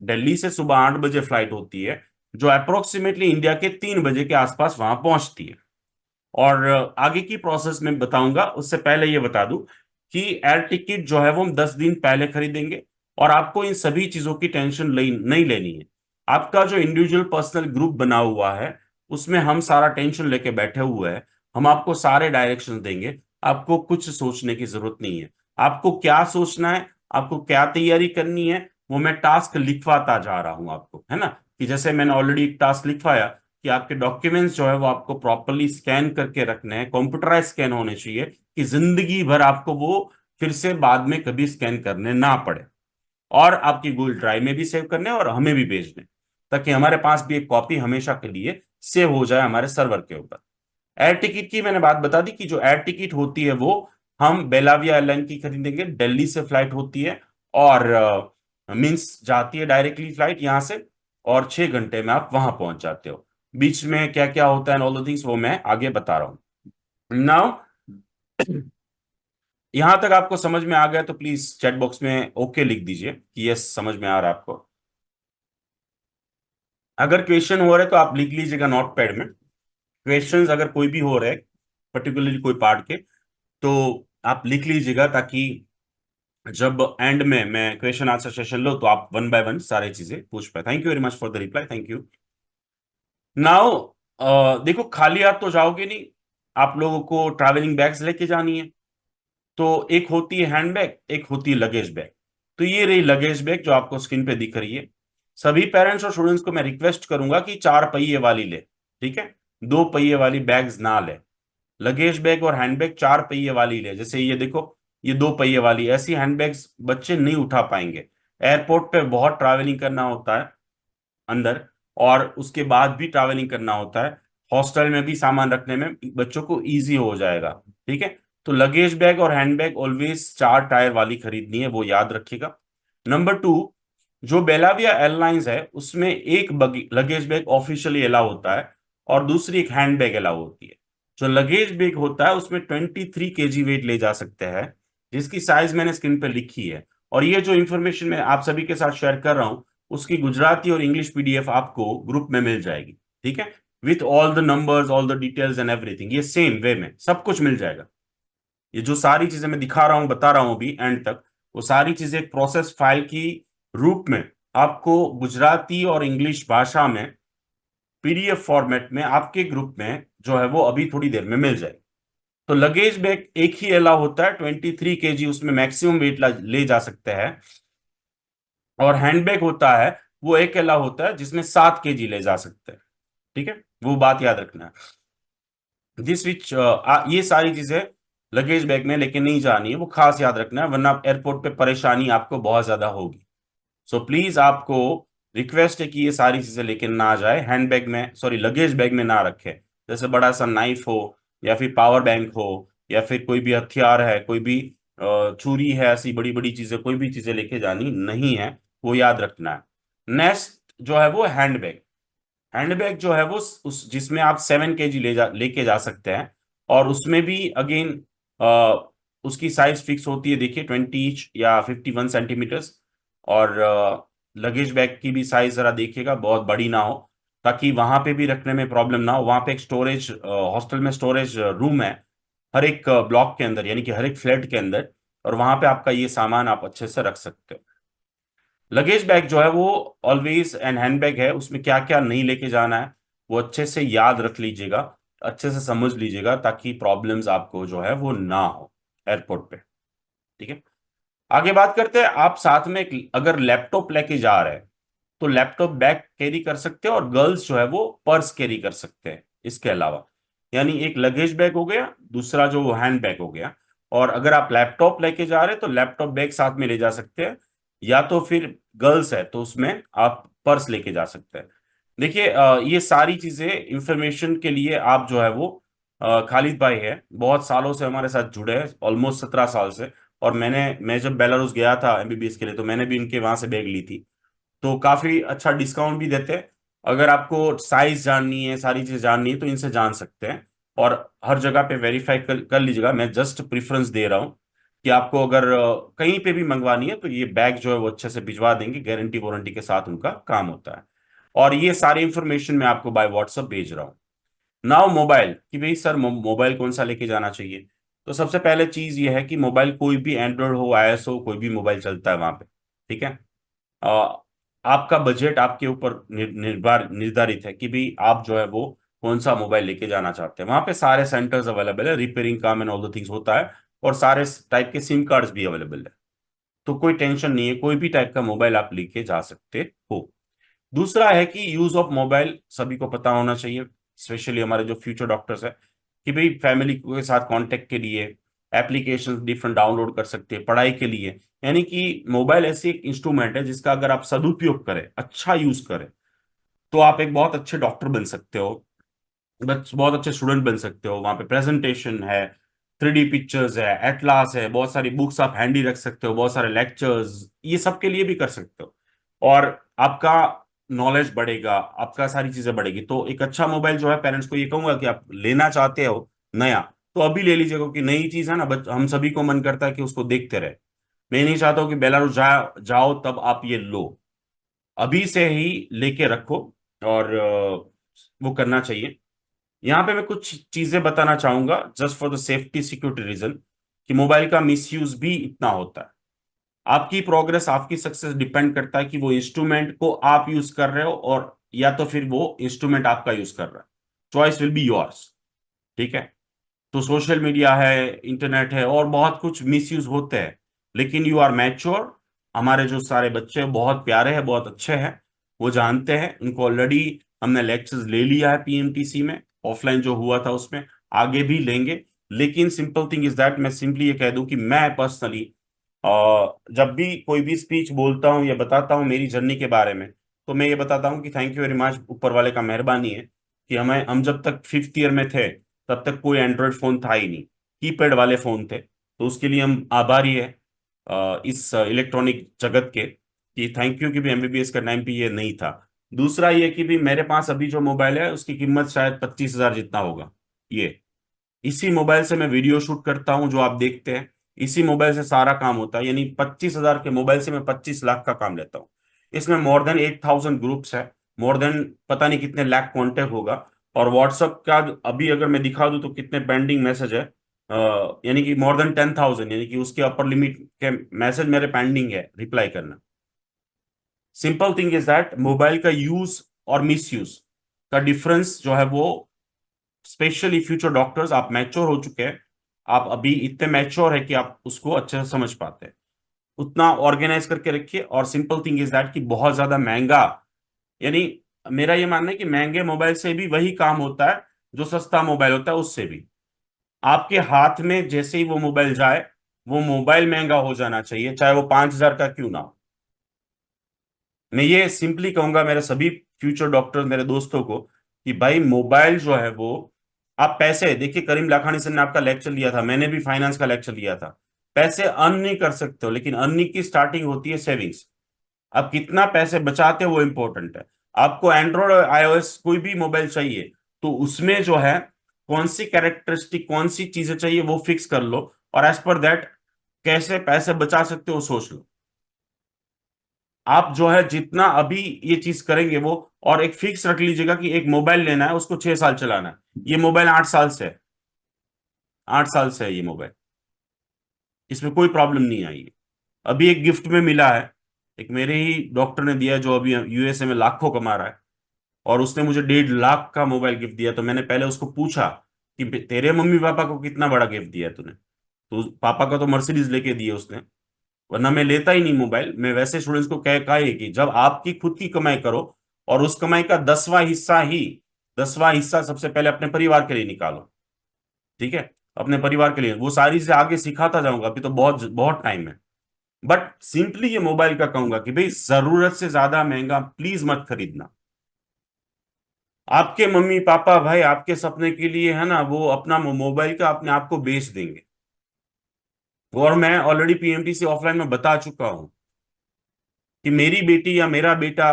दिल्ली से सुबह 8 बजे फ्लाइट होती है, जो अप्रोक्सीमेटली इंडिया के 3 बजे के आसपास वहां पहुंचती है। और आगे की प्रोसेस में बताऊंगा, उससे पहले ये बता दूं कि एयर टिकट जो है वो हम 10 दिन पहले खरीदेंगे। और आपको इन सभी चीजों की टेंशन नहीं लेनी है। आपका जो इंडिविजुअल पर्सनल ग्रुप बना हुआ है उसमें हम सारा टेंशन लेके बैठे हुए हैं। हम आपको सारे डायरेक्शन देंगे, आपको कुछ सोचने की जरूरत नहीं है। आपको क्या सोचना है, आपको क्या तैयारी करनी है, वो मैं टास्क लिखवाता जा रहा हूं आपको, है ना। कि जैसे मैंने ऑलरेडी एक टास्क लिखवाया कि आपके डॉक्यूमेंट्स जो है वो आपको प्रॉपरली स्कैन करके रखने हैं, कंप्यूटराइज स्कैन होने चाहिए, कि जिंदगी भर आपको वो फिर से बाद में कभी स्कैन करने ना पड़े। और आपकी गूगल ड्राइव में भी सेव करने और हमें भी भेजने, ताकि हमारे पास भी एक कॉपी हमेशा के लिए सेव हो जाए हमारे सर्वर के ऊपर। एयर टिकट की मैंने बात बता दी कि जो एयर टिकट होती है वो हम बेलाविया एयरलाइन की खरीदेंगे, दिल्ली से फ्लाइट होती है, और मीन्स जाती है डायरेक्टली फ्लाइट यहां से, और 6 घंटे में आप वहां पहुंच जाते हो। बीच में क्या क्या होता है ऑल द थिंग्स वो मैं आगे बता रहा हूँ। नाउ यहां तक आपको समझ में आ गया तो प्लीज चैट बॉक्स में ओके लिख दीजिए कि यस समझ में आ रहा है आपको। अगर क्वेश्चन हो रहे तो आप लिख लीजिएगा नोट पैड में। क्वेश्चंस अगर कोई भी हो रहे पर्टिकुलरली कोई पार्ट के, तो आप लिख लीजिएगा, ताकि जब एंड में मैं क्वेश्चन आंसर सेशन लो तो आप वन बाय वन सारी चीजें पूछ पाए। Thank you very much for the reply, thank you. Now देखो, खाली हाथ तो जाओगे नहीं, आप लोगों को ट्रैवलिंग बैग्स लेके जानी है। तो एक होती है हैंड बैग, एक होती है लगेज बैग। तो ये रही लगेज बैग जो आपको स्क्रीन पे दिख रही है। सभी पेरेंट्स और स्टूडेंट्स को मैं रिक्वेस्ट करूंगा कि 4 पहिए वाली ले। ठीक है, 2 पहिए वाली बैग्स ना ले। लगेज बैग और हैंडबैग 4 पहिए वाली ले। जैसे ये देखो, ये 2 पहिए वाली, ऐसी हैंडबैग्स बच्चे नहीं उठा पाएंगे। एयरपोर्ट पे बहुत ट्रैवलिंग करना होता है अंदर, और उसके बाद भी ट्रैवलिंग करना होता है, हॉस्टल में भी सामान रखने में बच्चों को इजी हो जाएगा। ठीक है। तो लगेज बैग और हैंडबैग ऑलवेज 4 टायर वाली खरीदनी है, वो याद रखिएगा। नंबर 2, जो बेलाविया एयरलाइंस है उसमें एक लगेज बैग ऑफिशियली अलाउ होता है, और दूसरी एक हैंड बैग अलाउ होती है। जो लगेज बैग होता है उसमें 23 kg वेट ले जा सकते हैं, जिसकी साइज मैंने स्क्रीन पर लिखी है। और ये जो इंफॉर्मेशन मैं आप सभी के साथ शेयर कर रहा हूं, उसकी गुजराती और इंग्लिश पीडीएफ आपको ग्रुप में मिल जाएगी। ठीक है, with all the numbers, all the details and everything, ये सेम वे में सब कुछ मिल जाएगा। ये जो सारी चीजें मैं दिखा रहा हूं, बता रहा हूं अभी एंड तक, वो सारी चीजें एक प्रोसेस फाइल की रूप में आपको गुजराती और इंग्लिश भाषा में पीडीएफ फॉर्मेट में आपके ग्रुप में जो है वो अभी थोड़ी देर में मिल जाएगी। तो लगेज बैग एक ही अलाउ होता है, 23 kg उसमें मैक्सिमम वेट ले जा सकते हैं। और हैंडबैग होता है वो एक अलाउ होता है जिसमें 7 kg ले जा सकते हैं। ठीक है, वो बात याद रखना है। दिस विच ये सारी चीजें लगेज बैग में लेके नहीं जानी है, वो खास याद रखना है, वरना एयरपोर्ट पे परेशानी आपको बहुत ज्यादा होगी। सो प्लीज आपको रिक्वेस्ट है कि ये सारी चीजें लेके ना जाए, हैंडबैग में, सॉरी लगेज बैग में ना रखे। जैसे बड़ा सा नाइफ हो, या फिर पावर बैंक हो, या फिर कोई भी हथियार है, कोई भी छुरी है, ऐसी बड़ी बड़ी चीजें कोई भी चीजें लेके जानी नहीं है, वो याद रखना है। नेक्स्ट जो है वो हैंडबैग। हैंडबैग जो है वो उस जिसमें आप 7 kg लेके जा सकते हैं। और उसमें भी अगेन उसकी साइज फिक्स होती है, देखिए 20 इंच या 51 सेंटीमीटर्स। और लगेज बैग की भी साइज जरा देखिएगा, बहुत बड़ी ना हो, ताकि वहां पे भी रखने में प्रॉब्लम ना हो। वहां पे एक स्टोरेज, हॉस्टल में स्टोरेज रूम है हर एक ब्लॉक के अंदर, यानी कि हर एक फ्लैट के अंदर, और वहां पे आपका ये सामान आप अच्छे से रख सकते हो। लगेज बैग जो है वो ऑलवेज एन हैंड बैग है, उसमें क्या क्या नहीं लेके जाना है वो अच्छे से याद रख लीजिएगा, अच्छे से समझ लीजिएगा, ताकि प्रॉब्लम्स आपको जो है वो ना हो एयरपोर्ट पे। ठीक है, आगे बात करते हैं। आप साथ में अगर लैपटॉप लेके जा रहे हैं तो लैपटॉप बैग कैरी कर सकते हैं, और गर्ल्स जो है वो पर्स कैरी कर सकते हैं इसके अलावा। यानी एक लगेज बैग हो गया, दूसरा जो हैंड बैग हो गया। और अगर आप लैपटॉप लेके जा रहे हैं तो लैपटॉप बैग साथ में ले जा सकते हैं, या तो फिर गर्ल्स है तो उसमें आप पर्स लेके जा सकते हैं। देखिए ये सारी चीजें इंफॉर्मेशन के लिए आप जो है वो खालिद भाई है, बहुत सालों से हमारे साथ जुड़े हैं, ऑलमोस्ट 17 साल से। और मैं जब बेलारूस गया था एमबीबीएस के लिए, तो मैंने भी इनके वहां से बैग ली थी। तो काफी अच्छा डिस्काउंट भी देते हैं। अगर आपको साइज जाननी है, सारी चीज जाननी है, तो इनसे जान सकते हैं। और हर जगह पे वेरीफाई कर लीजिएगा, मैं जस्ट प्रेफरेंस दे रहा हूँ कि आपको अगर कहीं पे भी मंगवानी है तो ये बैग जो है वो अच्छे से भिजवा देंगे, गारंटी वारंटी के साथ उनका काम होता है। और ये सारी इंफॉर्मेशन मैं आपको बाय व्हाट्सएप भेज रहा हूँ। नाउ मोबाइल, कि भाई सर मोबाइल कौन सा लेके जाना चाहिए। तो सबसे पहले चीज ये है कि मोबाइल कोई भी एंड्रॉयड हो, आईएस हो, कोई भी मोबाइल चलता है वहां पे। ठीक है, अ, आपका बजट आपके ऊपर निर्धारित है कि भाई आप जो है वो कौन सा मोबाइल लेके जाना चाहते हैं। वहां पे सारे सेंटर्स अवेलेबल है, रिपेयरिंग काम एंड ऑल द थिंग्स होता है, और सारे टाइप के सिम कार्ड्स भी अवेलेबल है। तो कोई टेंशन नहीं है, कोई भी टाइप का मोबाइल आप लेके जा सकते हो। दूसरा है कि यूज ऑफ मोबाइल सभी को पता होना चाहिए, स्पेशली हमारे जो फ्यूचर डॉक्टर्स है, कि भाई फैमिली के साथ कांटेक्ट के लिए एप्लीकेशन डिफरेंट डाउनलोड कर सकते हैं, पढ़ाई के लिए। यानी कि मोबाइल ऐसी एक इंस्ट्रूमेंट है जिसका अगर आप सदुपयोग करें, अच्छा यूज करें, तो आप एक बहुत अच्छे डॉक्टर बन सकते हो, बहुत अच्छे स्टूडेंट बन सकते हो। वहां पे प्रेजेंटेशन है, 3D पिक्चर्स है, एटलास है, बहुत सारी बुक्स आप हैंडी रख सकते हो, बहुत सारे लेक्चर्स, ये सब के लिए भी कर सकते हो। और आपका नॉलेज बढ़ेगा, आपका सारी चीजें बढ़ेगी। तो एक अच्छा मोबाइल जो है, पेरेंट्स को ये कहूंगा कि आप लेना चाहते हो नया, तो अभी ले लीजिएगा, क्योंकि नई चीज है ना, हम सभी को मन करता है कि उसको देखते रहे। मैं नहीं चाहता हूँ कि बेलारूस जाओ तब आप ये लो, अभी से ही लेके रखो। और वो करना चाहिए। यहाँ पे मैं कुछ चीजें बताना चाहूंगा just for the safety security reason, कि मोबाइल का मिसयूज भी इतना होता है। आपकी प्रोग्रेस, आपकी सक्सेस डिपेंड करता है कि वो इंस्ट्रूमेंट को आप यूज कर रहे हो, और या तो फिर वो इंस्ट्रूमेंट आपका यूज कर रहा है। Choice will be yours. ठीक है, तो सोशल मीडिया है, इंटरनेट है, और बहुत कुछ मिसयूज होते हैं, लेकिन यू आर मैच्योर। हमारे जो सारे बच्चे हैं बहुत प्यारे हैं, बहुत अच्छे हैं, वो जानते हैं, उनको ऑलरेडी हमने लेक्चर्स ले लिया है पीएमटीसी में, ऑफलाइन जो हुआ था उसमें, आगे भी लेंगे। लेकिन सिंपल थिंग इज दैट, मैं सिंपली ये कह दूं कि मैं पर्सनली जब भी कोई भी स्पीच बोलता हूँ या बताता हूँ मेरी जर्नी के बारे में, तो मैं ये बताता हूँ कि थैंक यू वेरी मच, ऊपर वाले का मेहरबानी है कि हम जब तक 5th ईयर में थे तब तक कोई एंड्रॉयड फोन था ही नहीं, कीपैड वाले फोन थे। तो उसके लिए हम आभारी है इस इलेक्ट्रॉनिक जगत के, कि थैंक यू कि भी एमबीबीएस का टाइम पे ये नहीं था। दूसरा ये कि भी मेरे पास अभी जो मोबाइल है उसकी कीमत शायद 25,000 जितना होगा। ये इसी मोबाइल से मैं वीडियो शूट करता हूँ जो आप देखते हैं, इसी मोबाइल से सारा काम होता है। यानी 25,000 के मोबाइल से मैं 25 लाख का काम लेता हूँ। इसमें मोर देन 8,000 ग्रुप्स है, मोर देन पता नहीं कितने लाख कॉन्टेक्ट होगा। और व्हाट्सअप का अभी अगर मैं दिखा दूं तो कितने पेंडिंग मैसेज है, यानी कि मोर देन 10,000, यानी कि उसके अपर लिमिट के मैसेज मेरे पेंडिंग है रिप्लाई करना। Simple thing is that mobile का यूज और मिस यूज का डिफरेंस जो है वो, स्पेशली फ्यूचर डॉक्टर्स, आप मैच्योर हो चुके हैं, आप अभी इतने मैच्योर है कि आप उसको अच्छे से समझ पाते हैं, उतना ऑर्गेनाइज करके रखिए। और सिंपल थिंग इज दैट कि बहुत ज्यादा महंगा, यानी मेरा ये मानना है कि महंगे मोबाइल से भी वही काम होता है जो सस्ता मोबाइल होता है उससे भी। आपके हाथ में जैसे ही वो मोबाइल जाए, वो मोबाइल महंगा हो जाना चाहिए, चाहे वो 5,000 का क्यों ना हो। मैं ये सिंपली कहूंगा मेरे सभी फ्यूचर डॉक्टर, मेरे दोस्तों को, कि भाई मोबाइल जो है वो, आप पैसे देखिए, करीम लाखानी सर ने आपका लेक्चर लिया था, मैंने भी फाइनेंस का लेक्चर लिया था। पैसे अर्न नहीं कर सकते हो, लेकिन अर्निंग की स्टार्टिंग होती है सेविंग्स। आप कितना पैसे बचाते हो वो इंपॉर्टेंट है। आपको एंड्रॉयड और आईओएस कोई भी मोबाइल चाहिए, तो उसमें जो है कौन सी कैरेक्टरिस्टिक, कौन सी चीजें चाहिए वो फिक्स कर लो, और एज पर दैट कैसे पैसे बचा सकते हो सोच लो। आप जो है जितना अभी ये चीज करेंगे वो, और एक फिक्स रख लीजिएगा कि एक मोबाइल लेना है, उसको 6 साल चलाना है। ये मोबाइल 8 साल से है, 8 साल से है ये मोबाइल, इसमें कोई प्रॉब्लम नहीं आई है। अभी एक गिफ्ट में मिला है, एक मेरे ही डॉक्टर ने दिया है जो अभी यूएसए में लाखों कमा रहा है, और उसने मुझे 1.5 लाख का मोबाइल गिफ्ट दिया। तो मैंने पहले उसको पूछा कि तेरे मम्मी पापा को कितना बड़ा गिफ्ट दिया है तूने। तो पापा का तो मर्सिडीज लेके दिए उसने, वरना मैं लेता ही नहीं मोबाइल। मैं वैसे स्टूडेंट्स को कहा है कि जब आपकी खुद की कमाई करो, और उस कमाई का 10वां हिस्सा सबसे पहले अपने परिवार के लिए निकालो। ठीक है, अपने परिवार के लिए वो सारी से आगे सिखाता जाऊंगा, अभी तो बहुत बहुत टाइम है। बट सिंपली ये मोबाइल का कहूंगा कि भाई जरूरत से ज्यादा महंगा प्लीज मत खरीदना। आपके मम्मी पापा भाई आपके सपने के लिए है ना, वो अपना मोबाइल का अपने आप को बेच देंगे। और मैं ऑलरेडी पीएमटी से ऑफलाइन में बता चुका हूं कि मेरी बेटी या मेरा बेटा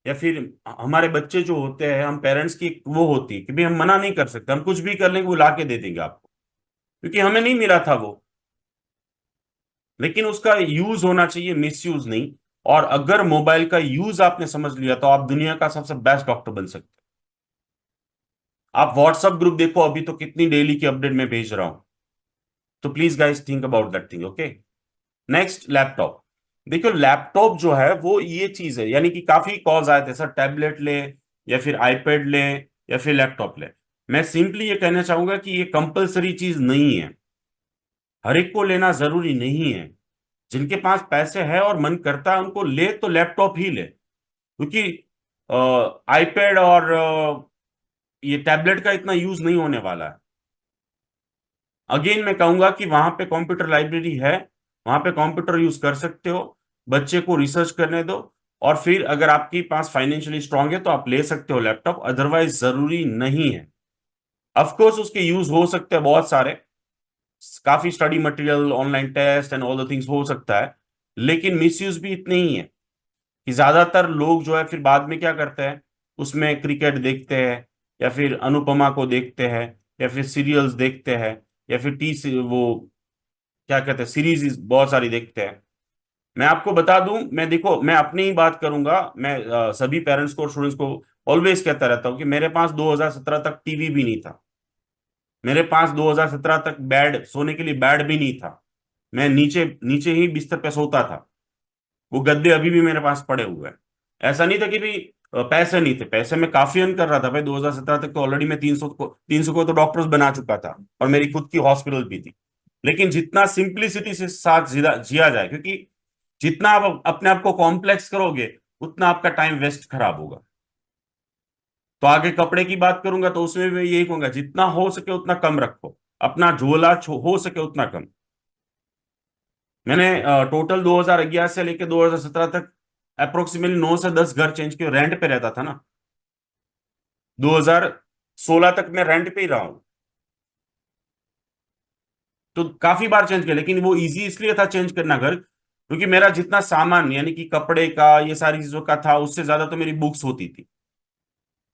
या फिर हमारे बच्चे जो होते हैं, हम पेरेंट्स की वो होती है कि भाई हम मना नहीं कर सकते, हम कुछ भी कर लेंगे वो लाके दे देंगे आपको, क्योंकि हमें नहीं मिला था वो। लेकिन उसका यूज होना चाहिए, मिसयूज नहीं। और अगर मोबाइल का यूज आपने समझ लिया तो आप दुनिया का सबसे बेस्ट डॉक्टर बन सकते हैं। आप व्हाट्सएप ग्रुप देखो, अभी तो कितनी डेली की अपडेट मैं भेज रहा हूं। तो please guys think about that thing, okay. Next, laptop. देखो लैपटॉप जो है वो ये चीज है, यानी कि काफी कॉल्स आए थे सर टैबलेट ले या फिर आईपैड ले या फिर लैपटॉप ले। मैं सिंपली ये कहना चाहूंगा कि ये कंपलसरी चीज नहीं है, हर एक को लेना जरूरी नहीं है। जिनके पास पैसे है और मन करता है उनको ले तो लैपटॉप ही ले, क्योंकि आईपैड और ये टैबलेट का इतना यूज नहीं होने वाला है। अगेन मैं कहूंगा कि वहां पे कंप्यूटर लाइब्रेरी है, वहां पे कंप्यूटर यूज कर सकते हो, बच्चे को रिसर्च करने दो। और फिर अगर आपके पास फाइनेंशियली स्ट्रांग है तो आप ले सकते हो लैपटॉप, अदरवाइज जरूरी नहीं है। ऑफ कोर्स उसके यूज हो सकते हैं बहुत सारे, काफी study material, online test and all the things हो सकता है, लेकिन मिसयूज भी इतने ही है कि ज्यादातर लोग जो है फिर बाद में क्या करते हैं, उसमें क्रिकेट देखते हैं, या फिर अनुपमा को देखते हैं, या फिर सीरियल्स देखते हैं, या फिर वो क्या कहते हैं सीरीज बहुत सारी देखते हैं। मैं आपको बता दूं, मैं देखो मैं अपनी ही बात करूंगा, मैं सभी पेरेंट्स को और स्टूडेंट्स को ऑलवेज कहता रहता हूं कि मेरे पास 2017 तक टीवी भी नहीं था, मेरे पास 2017 तक बेड, सोने के लिए बेड भी नहीं था। मैं नीचे नीचे ही बिस्तर पे सोता था, वो गद्दे अभी भी मेरे पास पड़े हुए हैं। ऐसा नहीं था कि भाई पैसे नहीं थे, पैसे मैं काफी अर्न कर रहा था भाई। 2017 तक तो ऑलरेडी मैं 300 को तो डॉक्टर्स बना चुका था, और मेरी खुद की हॉस्पिटल भी थी। लेकिन जितना सिंप्लिसिटी से साथ जिया जाए, क्योंकि जितना आप अपने आप को कॉम्प्लेक्स करोगे उतना आपका टाइम वेस्ट खराब होगा। तो आगे कपड़े की बात करूंगा तो उसमें भी यही कहूंगा, जितना हो सके उतना कम रखो, अपना झोला हो सके उतना कम। मैंने टोटल 2011 से लेकर 2017 तक अप्रोक्सीमेटली 9 से 10 घर चेंज किए, रेंट पे रहता था ना। 2016 तक मैं रेंट पे ही रहा हूं, तो काफी बार चेंज किया। लेकिन वो इजी इसलिए था चेंज करना घर, क्योंकि मेरा जितना सामान यानी कि कपड़े का ये सारी चीजों का था, उससे ज्यादा तो मेरी बुक्स होती थी।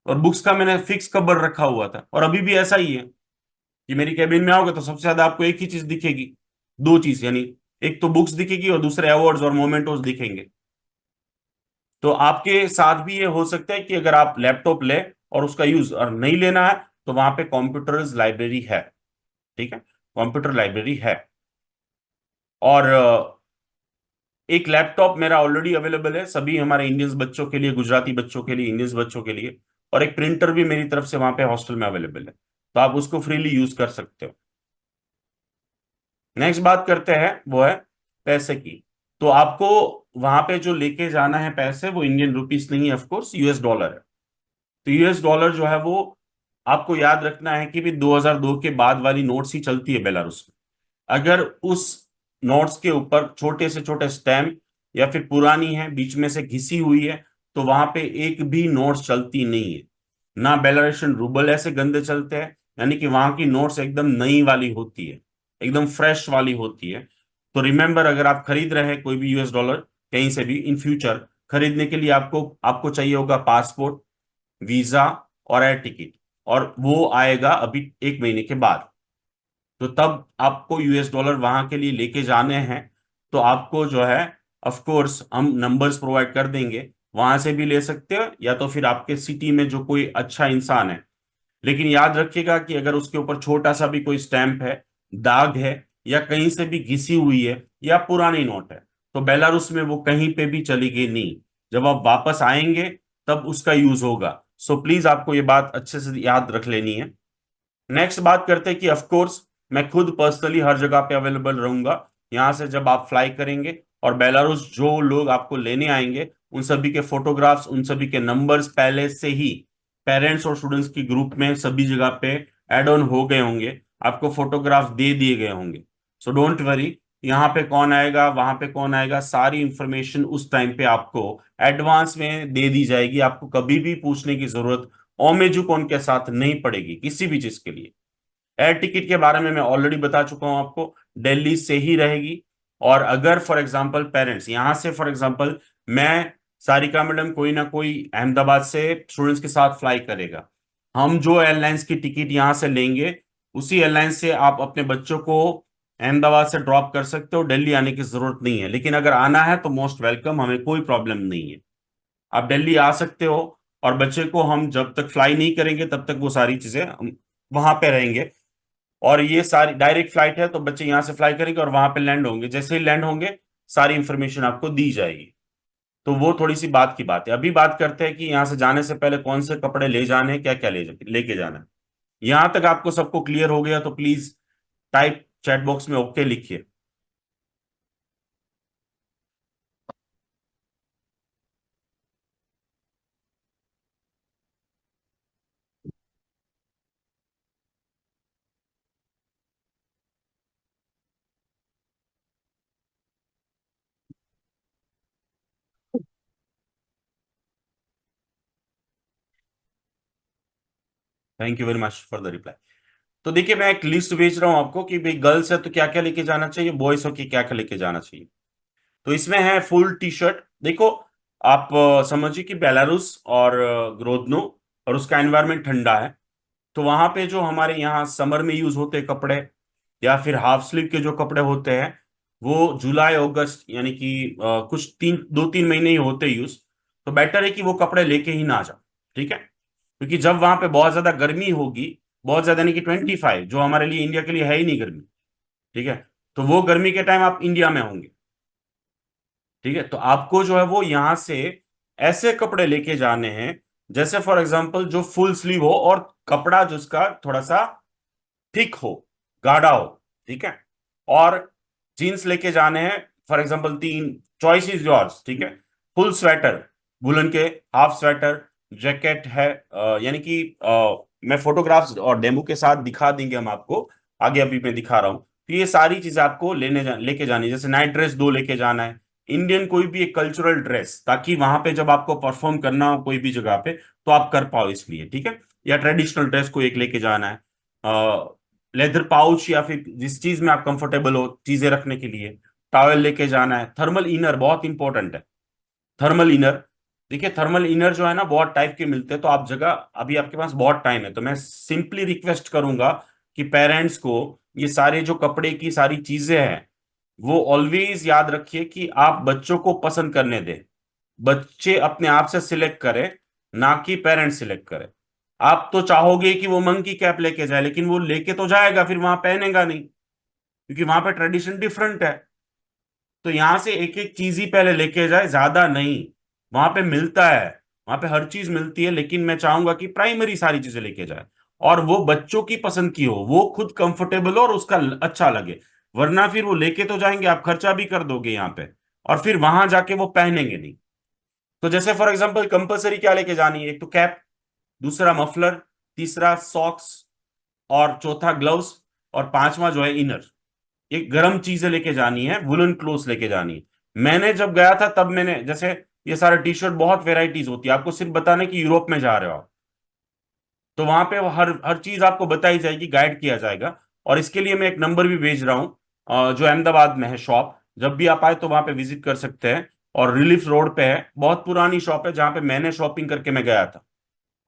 और बुक्स का मैंने फिक्स कबर रखा हुआ था, और अभी भी ऐसा ही है कि मेरी कैबिन में आओगे तो सबसे ज्यादा आपको एक ही चीज दिखेगी, दो चीज यानी, एक तो बुक्स दिखेगी और दूसरे अवार्ड्स और मोमेंटोस दिखेंगे। तो आपके साथ भी ये हो सकता है कि अगर आप लैपटॉप ले और उसका यूज और नहीं लेना है, तो वहां पे कंप्यूटर्स लाइब्रेरी है। ठीक है, कंप्यूटर लाइब्रेरी है। और एक लैपटॉप मेरा ऑलरेडी अवेलेबल है सभी हमारे इंडियंस बच्चों के लिए, गुजराती बच्चों के लिए, इंडियंस बच्चों के लिए। और एक प्रिंटर भी मेरी तरफ से वहां पे हॉस्टल में अवेलेबल है, तो आप उसको फ्रीली यूज कर सकते हो। नेक्स्ट बात करते हैं, वो है पैसे की। तो आपको वहां पे जो लेके जाना है पैसे, वो इंडियन रुपीस नहीं है, ऑफकोर्स यूएस डॉलर है। तो यूएस डॉलर जो है वो आपको याद रखना है कि भी 2002 के बाद वाली नोट्स ही चलती है बेलारूस में। अगर उस नोट्स के ऊपर छोटे से छोटे स्टैम्प या फिर पुरानी है बीच में से घिसी हुई है, तो वहां पे एक भी नोट्स चलती नहीं है। ना बेलारूशियन रूबल ऐसे गंदे चलते हैं, यानी कि वहां की नोट्स एकदम नई वाली होती है, एकदम फ्रेश वाली होती है। तो रिमेंबर, अगर आप खरीद रहे हैं कोई भी यूएस डॉलर कहीं से भी इन फ्यूचर, खरीदने के लिए आपको आपको चाहिए होगा पासपोर्ट, वीजा और एयर टिकट, और वो आएगा अभी 1 महीने के बाद। तो तब आपको यूएस डॉलर वहां के लिए लेके जाने हैं, तो आपको जो है ऑफ कोर्स हम नंबर्स प्रोवाइड कर देंगे, वहां से भी ले सकते हो, या तो फिर आपके सिटी में जो कोई अच्छा इंसान है। लेकिन याद रखिएगा कि अगर उसके ऊपर छोटा सा भी कोई स्टैंप है, दाग है, या कहीं से भी घिसी हुई है, या पुरानी नोट है, तो बेलारूस में वो कहीं पे भी चलेगी नहीं। जब आप वापस आएंगे तब उसका यूज होगा। सो प्लीज आपको ये बात अच्छे से याद रख लेनी है। नेक्स्ट बात करते हैं कि ऑफ कोर्स मैं खुद पर्सनली हर जगह पे अवेलेबल रहूंगा यहाँ से जब आप फ्लाई करेंगे। और बेलारूस जो लोग आपको लेने आएंगे उन सभी के फोटोग्राफ्स, उन सभी के नंबर्स पहले से ही पेरेंट्स और स्टूडेंट्स की ग्रुप में सभी जगह पे ऐड ऑन हो गए होंगे, आपको फोटोग्राफ दे दिए गए होंगे। सो डोंट वरी, यहाँ पे कौन आएगा वहां पे कौन आएगा, सारी इंफॉर्मेशन उस टाइम पे आपको एडवांस में दे दी जाएगी। आपको कभी भी पूछने की जरूरत ओमेजुकोन के साथ नहीं पड़ेगी किसी भी चीज के लिए। एयर टिकट के बारे में मैं ऑलरेडी बता चुका हूं आपको, दिल्ली से ही रहेगी। और अगर फॉर एग्जांपल पेरेंट्स यहां से, फॉर एग्जांपल मैं, सारिका मैडम कोई ना कोई अहमदाबाद से स्टूडेंट्स के साथ फ्लाई करेगा, हम जो एयरलाइंस की टिकट यहां से लेंगे उसी एयरलाइंस से आप अपने बच्चों को अहमदाबाद से ड्रॉप कर सकते हो, दिल्ली आने की जरूरत नहीं है। लेकिन अगर आना है तो मोस्ट वेलकम, हमें कोई प्रॉब्लम नहीं है, आप दिल्ली आ सकते हो। और बच्चे को हम जब तक फ्लाई नहीं करेंगे तब तक वो सारी चीजें वहां पे रहेंगे। और ये सारी डायरेक्ट फ्लाइट है, तो बच्चे यहाँ से फ्लाई करेंगे और वहां पे लैंड होंगे, जैसे ही लैंड होंगे सारी इंफॉर्मेशन आपको दी जाएगी। तो वो थोड़ी सी बात की बात है। अभी बात करते हैं कि यहाँ से जाने से पहले कौन से कपड़े ले जाने हैं, क्या क्या लेके जाना है। यहां तक आपको सबको क्लियर हो गया तो प्लीज टाइप चैट बॉक्स में ओके लिखिए। Thank you very much for the reply. तो देखिए, मैं एक लिस्ट भेज रहा हूं आपको कि भाई गर्ल्स है तो क्या क्या लेके जाना चाहिए, बॉयज हो कि क्या क्या लेके जाना चाहिए। तो इसमें है फुल टी शर्ट। देखो, आप समझिए कि बेलारूस और ग्रोदनो और उसका एनवायरनमेंट ठंडा है। तो वहां पे जो हमारे यहाँ समर में यूज होते कपड़े या फिर हाफ स्लीव के जो कपड़े होते हैं, वो जुलाई अगस्त यानी कि कुछ 2-3 महीने ही होते यूज। तो बेटर है कि वो कपड़े लेके ही ना जाओ, ठीक है। क्योंकि जब वहां पे बहुत ज्यादा गर्मी होगी, बहुत ज्यादा यानी कि 25, जो हमारे लिए इंडिया के लिए है ही नहीं गर्मी, ठीक है, तो वो गर्मी के टाइम आप इंडिया में होंगे, ठीक है। तो आपको जो है वो यहां से ऐसे कपड़े लेके जाने हैं जैसे फॉर एग्जांपल जो फुल स्लीव हो और कपड़ा जिसका थोड़ा सा थिक हो, गाढ़ा हो, ठीक है। और जीन्स लेके जाने हैं, for example 3 choice is yours, ठीक है। फुल स्वेटर, वुलन के, हाफ स्वेटर, जैकेट है, यानी कि मैं फोटोग्राफ्स और डेमो के साथ दिखा देंगे हम आपको आगे, अभी मैं दिखा रहा हूं। तो ये सारी चीजें आपको लेके जानी है। जैसे नाइट ड्रेस 2 लेके जाना है, इंडियन कोई भी एक कल्चरल ड्रेस, ताकि वहां पे जब आपको परफॉर्म करना हो कोई भी जगह पे तो आप कर पाओ इसलिए, ठीक है। या ट्रेडिशनल ड्रेस को एक लेके जाना है, लेदर पाउच या फिर जिस चीज में आप कंफर्टेबल हो चीजें रखने के लिए, टॉवेल लेके जाना है। थर्मल इनर बहुत इंपॉर्टेंट है, थर्मल इनर। देखिए, थर्मल इनर जो है ना बहुत टाइप के मिलते हैं, तो आप जगह, अभी आपके पास बहुत टाइम है तो मैं सिंपली रिक्वेस्ट करूंगा कि पेरेंट्स को ये सारे जो कपड़े की सारी चीजें हैं वो ऑलवेज याद रखिए कि आप बच्चों को पसंद करने दें। बच्चे अपने आप से सिलेक्ट करें, ना कि पेरेंट्स सिलेक्ट करें। आप तो चाहोगे कि वो मंकी कैप लेके जाए, लेकिन वो लेके तो जाएगा फिर वहां पहनेगा नहीं, क्योंकि वहां पे ट्रेडिशन डिफरेंट है। तो यहां से एक एक चीज ही पहले लेके जाए, ज्यादा नहीं। वहां पे मिलता है, वहां पे हर चीज मिलती है, लेकिन मैं चाहूंगा कि प्राइमरी सारी चीजें लेके जाए और वो बच्चों की पसंद की हो, वो खुद कंफर्टेबल हो और उसका अच्छा लगे। वरना फिर वो लेके तो जाएंगे, आप खर्चा भी कर दोगे यहाँ पे, और फिर वहां जाके वो पहनेंगे नहीं। तो जैसे फॉर एग्जाम्पल कंपलसरी क्या लेके जानी है, एक तो कैप, दूसरा मफलर, तीसरा सॉक्स, और चौथा ग्लव्स, और पांचवा जो है इनर। एक गर्म चीजें लेके जानी है, वुलन क्लोथ्स लेके जानी है। मैंने जब गया था तब मैंने, जैसे ये सारे टी शर्ट बहुत वेराइटीज होती है, आपको सिर्फ बताने कि यूरोप में जा रहे हो आप, तो वहां पे हर हर चीज आपको बताई जाएगी, गाइड किया जाएगा। और इसके लिए मैं एक नंबर भी भेज रहा हूँ, जो अहमदाबाद में है शॉप, जब भी आप आए तो वहां पे विजिट कर सकते हैं। और रिलीफ रोड पे है, बहुत पुरानी शॉप है जहां पे मैंने शॉपिंग करके मैं गया था।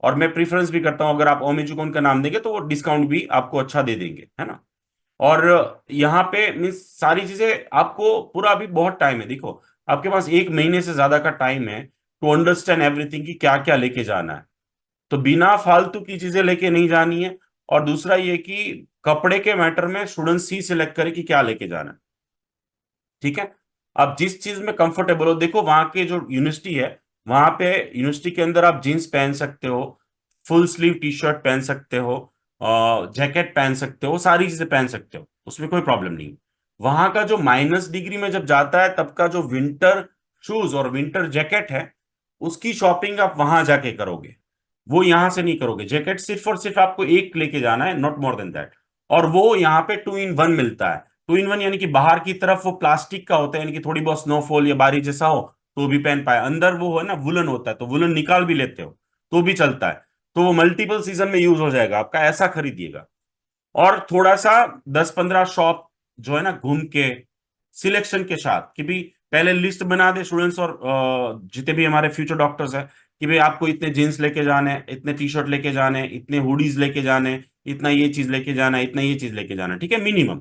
और मैं प्रीफरेंस भी करता हूँ, अगर आप ओमेजुकोन का नाम देंगे तो वो डिस्काउंट भी आपको अच्छा दे देंगे, है ना। और यहाँ पे मीन्स सारी चीजें आपको पूरा, अभी बहुत टाइम है, देखो आपके पास 1 महीने से ज्यादा का टाइम है टू अंडरस्टैंड एवरीथिंग कि क्या क्या लेके जाना है। तो बिना फालतू की चीजें लेके नहीं जानी है। और दूसरा ये कि कपड़े के मैटर में स्टूडेंट्स ही सिलेक्ट करे कि क्या लेके जाना है। ठीक है। आप जिस चीज में कंफर्टेबल हो, देखो वहां के जो यूनिवर्सिटी है, वहां पे यूनिवर्सिटी के अंदर आप जीन्स पहन सकते हो, फुल स्लीव टी शर्ट पहन सकते हो, जैकेट पहन सकते हो, सारी चीजें पहन सकते हो, उसमें कोई प्रॉब्लम नहीं। वहां का जो -डिग्री में जब जाता है तब का जो विंटर शूज और विंटर जैकेट है, उसकी शॉपिंग आप वहां जाके करोगे, वो यहां से नहीं करोगे। जैकेट सिर्फ और सिर्फ आपको एक लेके जाना है, नॉट मोर देन दैट। और वो यहाँ पे 2 in 1 मिलता है। 2 in 1 यानी कि बाहर की तरफ वो प्लास्टिक का होता है, यानी कि थोड़ी बहुत स्नोफॉल या बारिश जैसा हो तो भी पहन पाए। अंदर वो है ना वुलन होता है, तो वुलन निकाल भी लेते हो तो भी चलता है। तो वो मल्टीपल सीजन में यूज हो जाएगा आपका, ऐसा खरीदिएगा। और थोड़ा सा 10-15 शॉप जो है ना घूम के सिलेक्शन के साथ, कि भी पहले लिस्ट बना दे स्टूडेंट्स और जितने भी हमारे फ्यूचर डॉक्टर्स हैं, कि भाई आपको इतने जीन्स लेके जाने हैं, इतने टी शर्ट लेके जाने हैं, इतने हुडीज लेके जाने हैं, इतना ये चीज लेके जाना है, इतना ये चीज लेके जाना है, ठीक है, मिनिमम।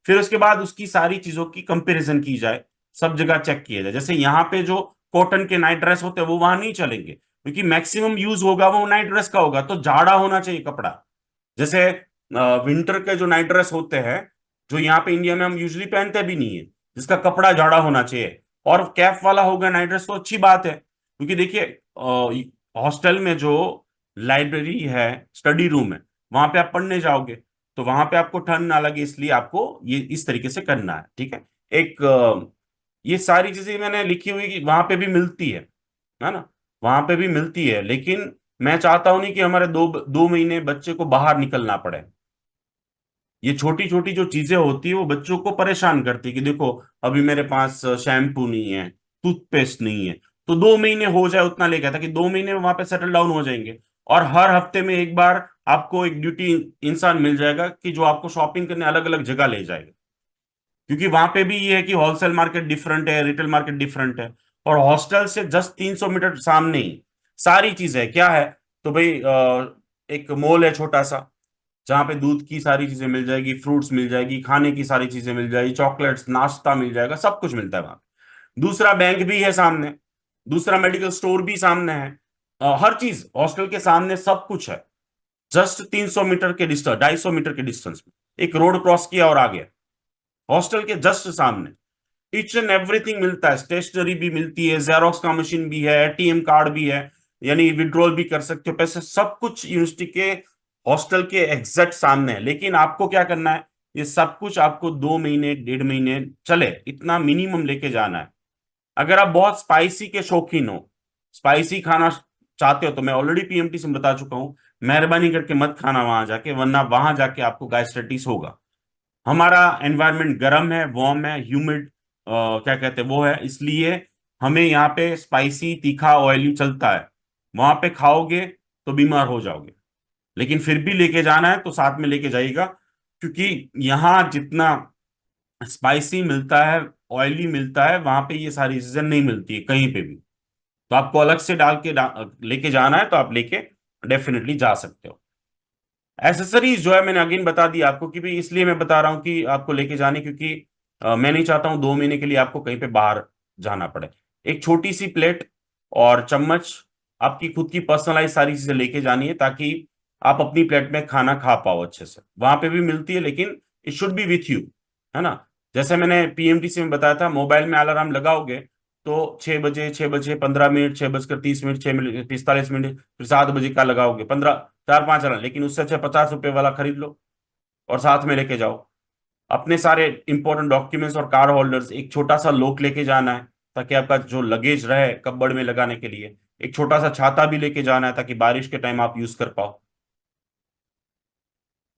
फिर उसके बाद उसकी सारी चीजों की कंपैरिजन की जाए, सब जगह चेक किया जाए। जैसे यहाँ पे जो कॉटन के नाइट ड्रेस होते हैं वो वहां नहीं चलेंगे, क्योंकि मैक्सिमम यूज होगा वो नाइट ड्रेस का होगा, तो जाड़ा होना चाहिए कपड़ा। जैसे विंटर के जो नाइट ड्रेस होते हैं, जो यहाँ पे इंडिया में हम यूजली पहनते भी नहीं है, जिसका कपड़ा जाड़ा होना चाहिए, और कैप वाला होगा नाइट ड्रेस, तो अच्छी बात है। क्योंकि देखिए हॉस्टल में जो लाइब्रेरी है, स्टडी रूम है, वहां पे आप पढ़ने जाओगे, तो वहां पे आपको ठंड ना लगे, इसलिए आपको ये इस तरीके से करना है, ठीक है। एक ये सारी चीजें मैंने लिखी हुई कि वहां पे भी मिलती है ना, वहां पे भी मिलती है। लेकिन मैं चाहता हूं नहीं कि हमारे 2 2 महीने बच्चे को बाहर निकलना पड़े। ये छोटी छोटी जो चीजें होती है वो बच्चों को परेशान करती है, कि देखो अभी मेरे पास शैम्पू नहीं है, टूथपेस्ट नहीं है, तो 2 महीने हो जाए उतना लेके, ताकि 2 महीने में वहां पे सेटल डाउन हो जाएंगे। और हर हफ्ते में एक बार आपको एक ड्यूटी इंसान मिल जाएगा कि जो आपको शॉपिंग करने अलग अलग जगह ले जाएगा। क्योंकि वहां पे भी ये है कि होलसेल मार्केट डिफरेंट है, रिटेल मार्केट डिफरेंट है। और हॉस्टल से जस्ट 300 मीटर सामने ही सारी चीज है। क्या है? तो भाई एक मॉल है छोटा सा, जहाँ पे दूध की सारी चीजें मिल जाएगी, फ्रूट्स मिल जाएगी, खाने की सारी चीजें मिल जाएगी, चॉकलेट्स, नाश्ता मिल जाएगा, सब कुछ मिलता है वहां। दूसरा बैंक भी है सामने, दूसरा मेडिकल स्टोर भी सामने है। हर चीज हॉस्टल के सामने सब कुछ है। जस्ट 300 मीटर के डिस्टेंस, 250 मीटर के डिस्टेंस में एक रोड क्रॉस किया और आ गया, हॉस्टल के जस्ट सामने। ईच एंड एवरीथिंग मिलता है, स्टेशनरी भी मिलती है, जेरोक्स का मशीन भी है, एटीएम कार्ड भी है, यानी विड्रॉल भी कर सकते हो पैसे, सब कुछ यूनिवर्सिटी के हॉस्टल के एग्जैक्ट सामने है। लेकिन आपको क्या करना है, ये सब कुछ आपको 2 महीने 1.5 महीने चले इतना मिनिमम लेके जाना है। अगर आप बहुत स्पाइसी के शौकीन हो, स्पाइसी खाना चाहते हो, तो मैं ऑलरेडी पीएमटी से बता चुका हूं, मेहरबानी करके मत खाना वहां जाके, वरना वहां जाके आपको गैस्ट्राइटिस होगा। हमारा एनवायरनमेंट गर्म है, वार्म है, ह्यूमिड, क्या कहते हैं वो है, इसलिए हमें यहाँ पे स्पाइसी तीखा ऑयली चलता है। वहां पे खाओगे तो बीमार हो जाओगे। लेकिन फिर भी लेके जाना है तो साथ में लेके जाइएगा, क्योंकि यहाँ जितना स्पाइसी मिलता है, ऑयली मिलता है, वहां पे ये सारी चीजें नहीं मिलती है कहीं पे भी। तो आपको अलग से लेके जाना है तो आप लेके डेफिनेटली जा सकते हो। एसेसरीज जो है मैंने अगेन बता दी आपको, कि भी इसलिए मैं बता रहा हूँ कि आपको लेके जाने, क्योंकि मैं नहीं चाहता हूँ 2 महीने के लिए आपको कहीं पे बाहर जाना पड़े। एक छोटी सी प्लेट और चम्मच, आपकी खुद की पर्सनलाइज सारी चीजें लेके जानी है, ताकि आप अपनी प्लेट में खाना खा पाओ अच्छे से। वहां पे भी मिलती है, लेकिन it should be with you, है ना। जैसे मैंने पीएमटीसी में बताया था, मोबाइल में अलार्म लगाओगे तो 6 बजे, 6 बजे 15 मिनट, 6 बजकर 30 मिनट, 6 मिनट 45 मिनट, फिर 7 बजे का लगाओगे, 4-5 रन। लेकिन उससे अच्छा 50 रुपए वाला खरीद लो और साथ में लेके जाओ। अपने सारे इंपॉर्टेंट डॉक्यूमेंट्स और कार्ड होल्डर्स, एक छोटा सा लॉक लेके जाना है, ताकि आपका जो लगेज रहे कपबोर्ड में लगाने के लिए। एक छोटा सा छाता भी लेके जाना है, ताकि बारिश के टाइम आप यूज कर पाओ।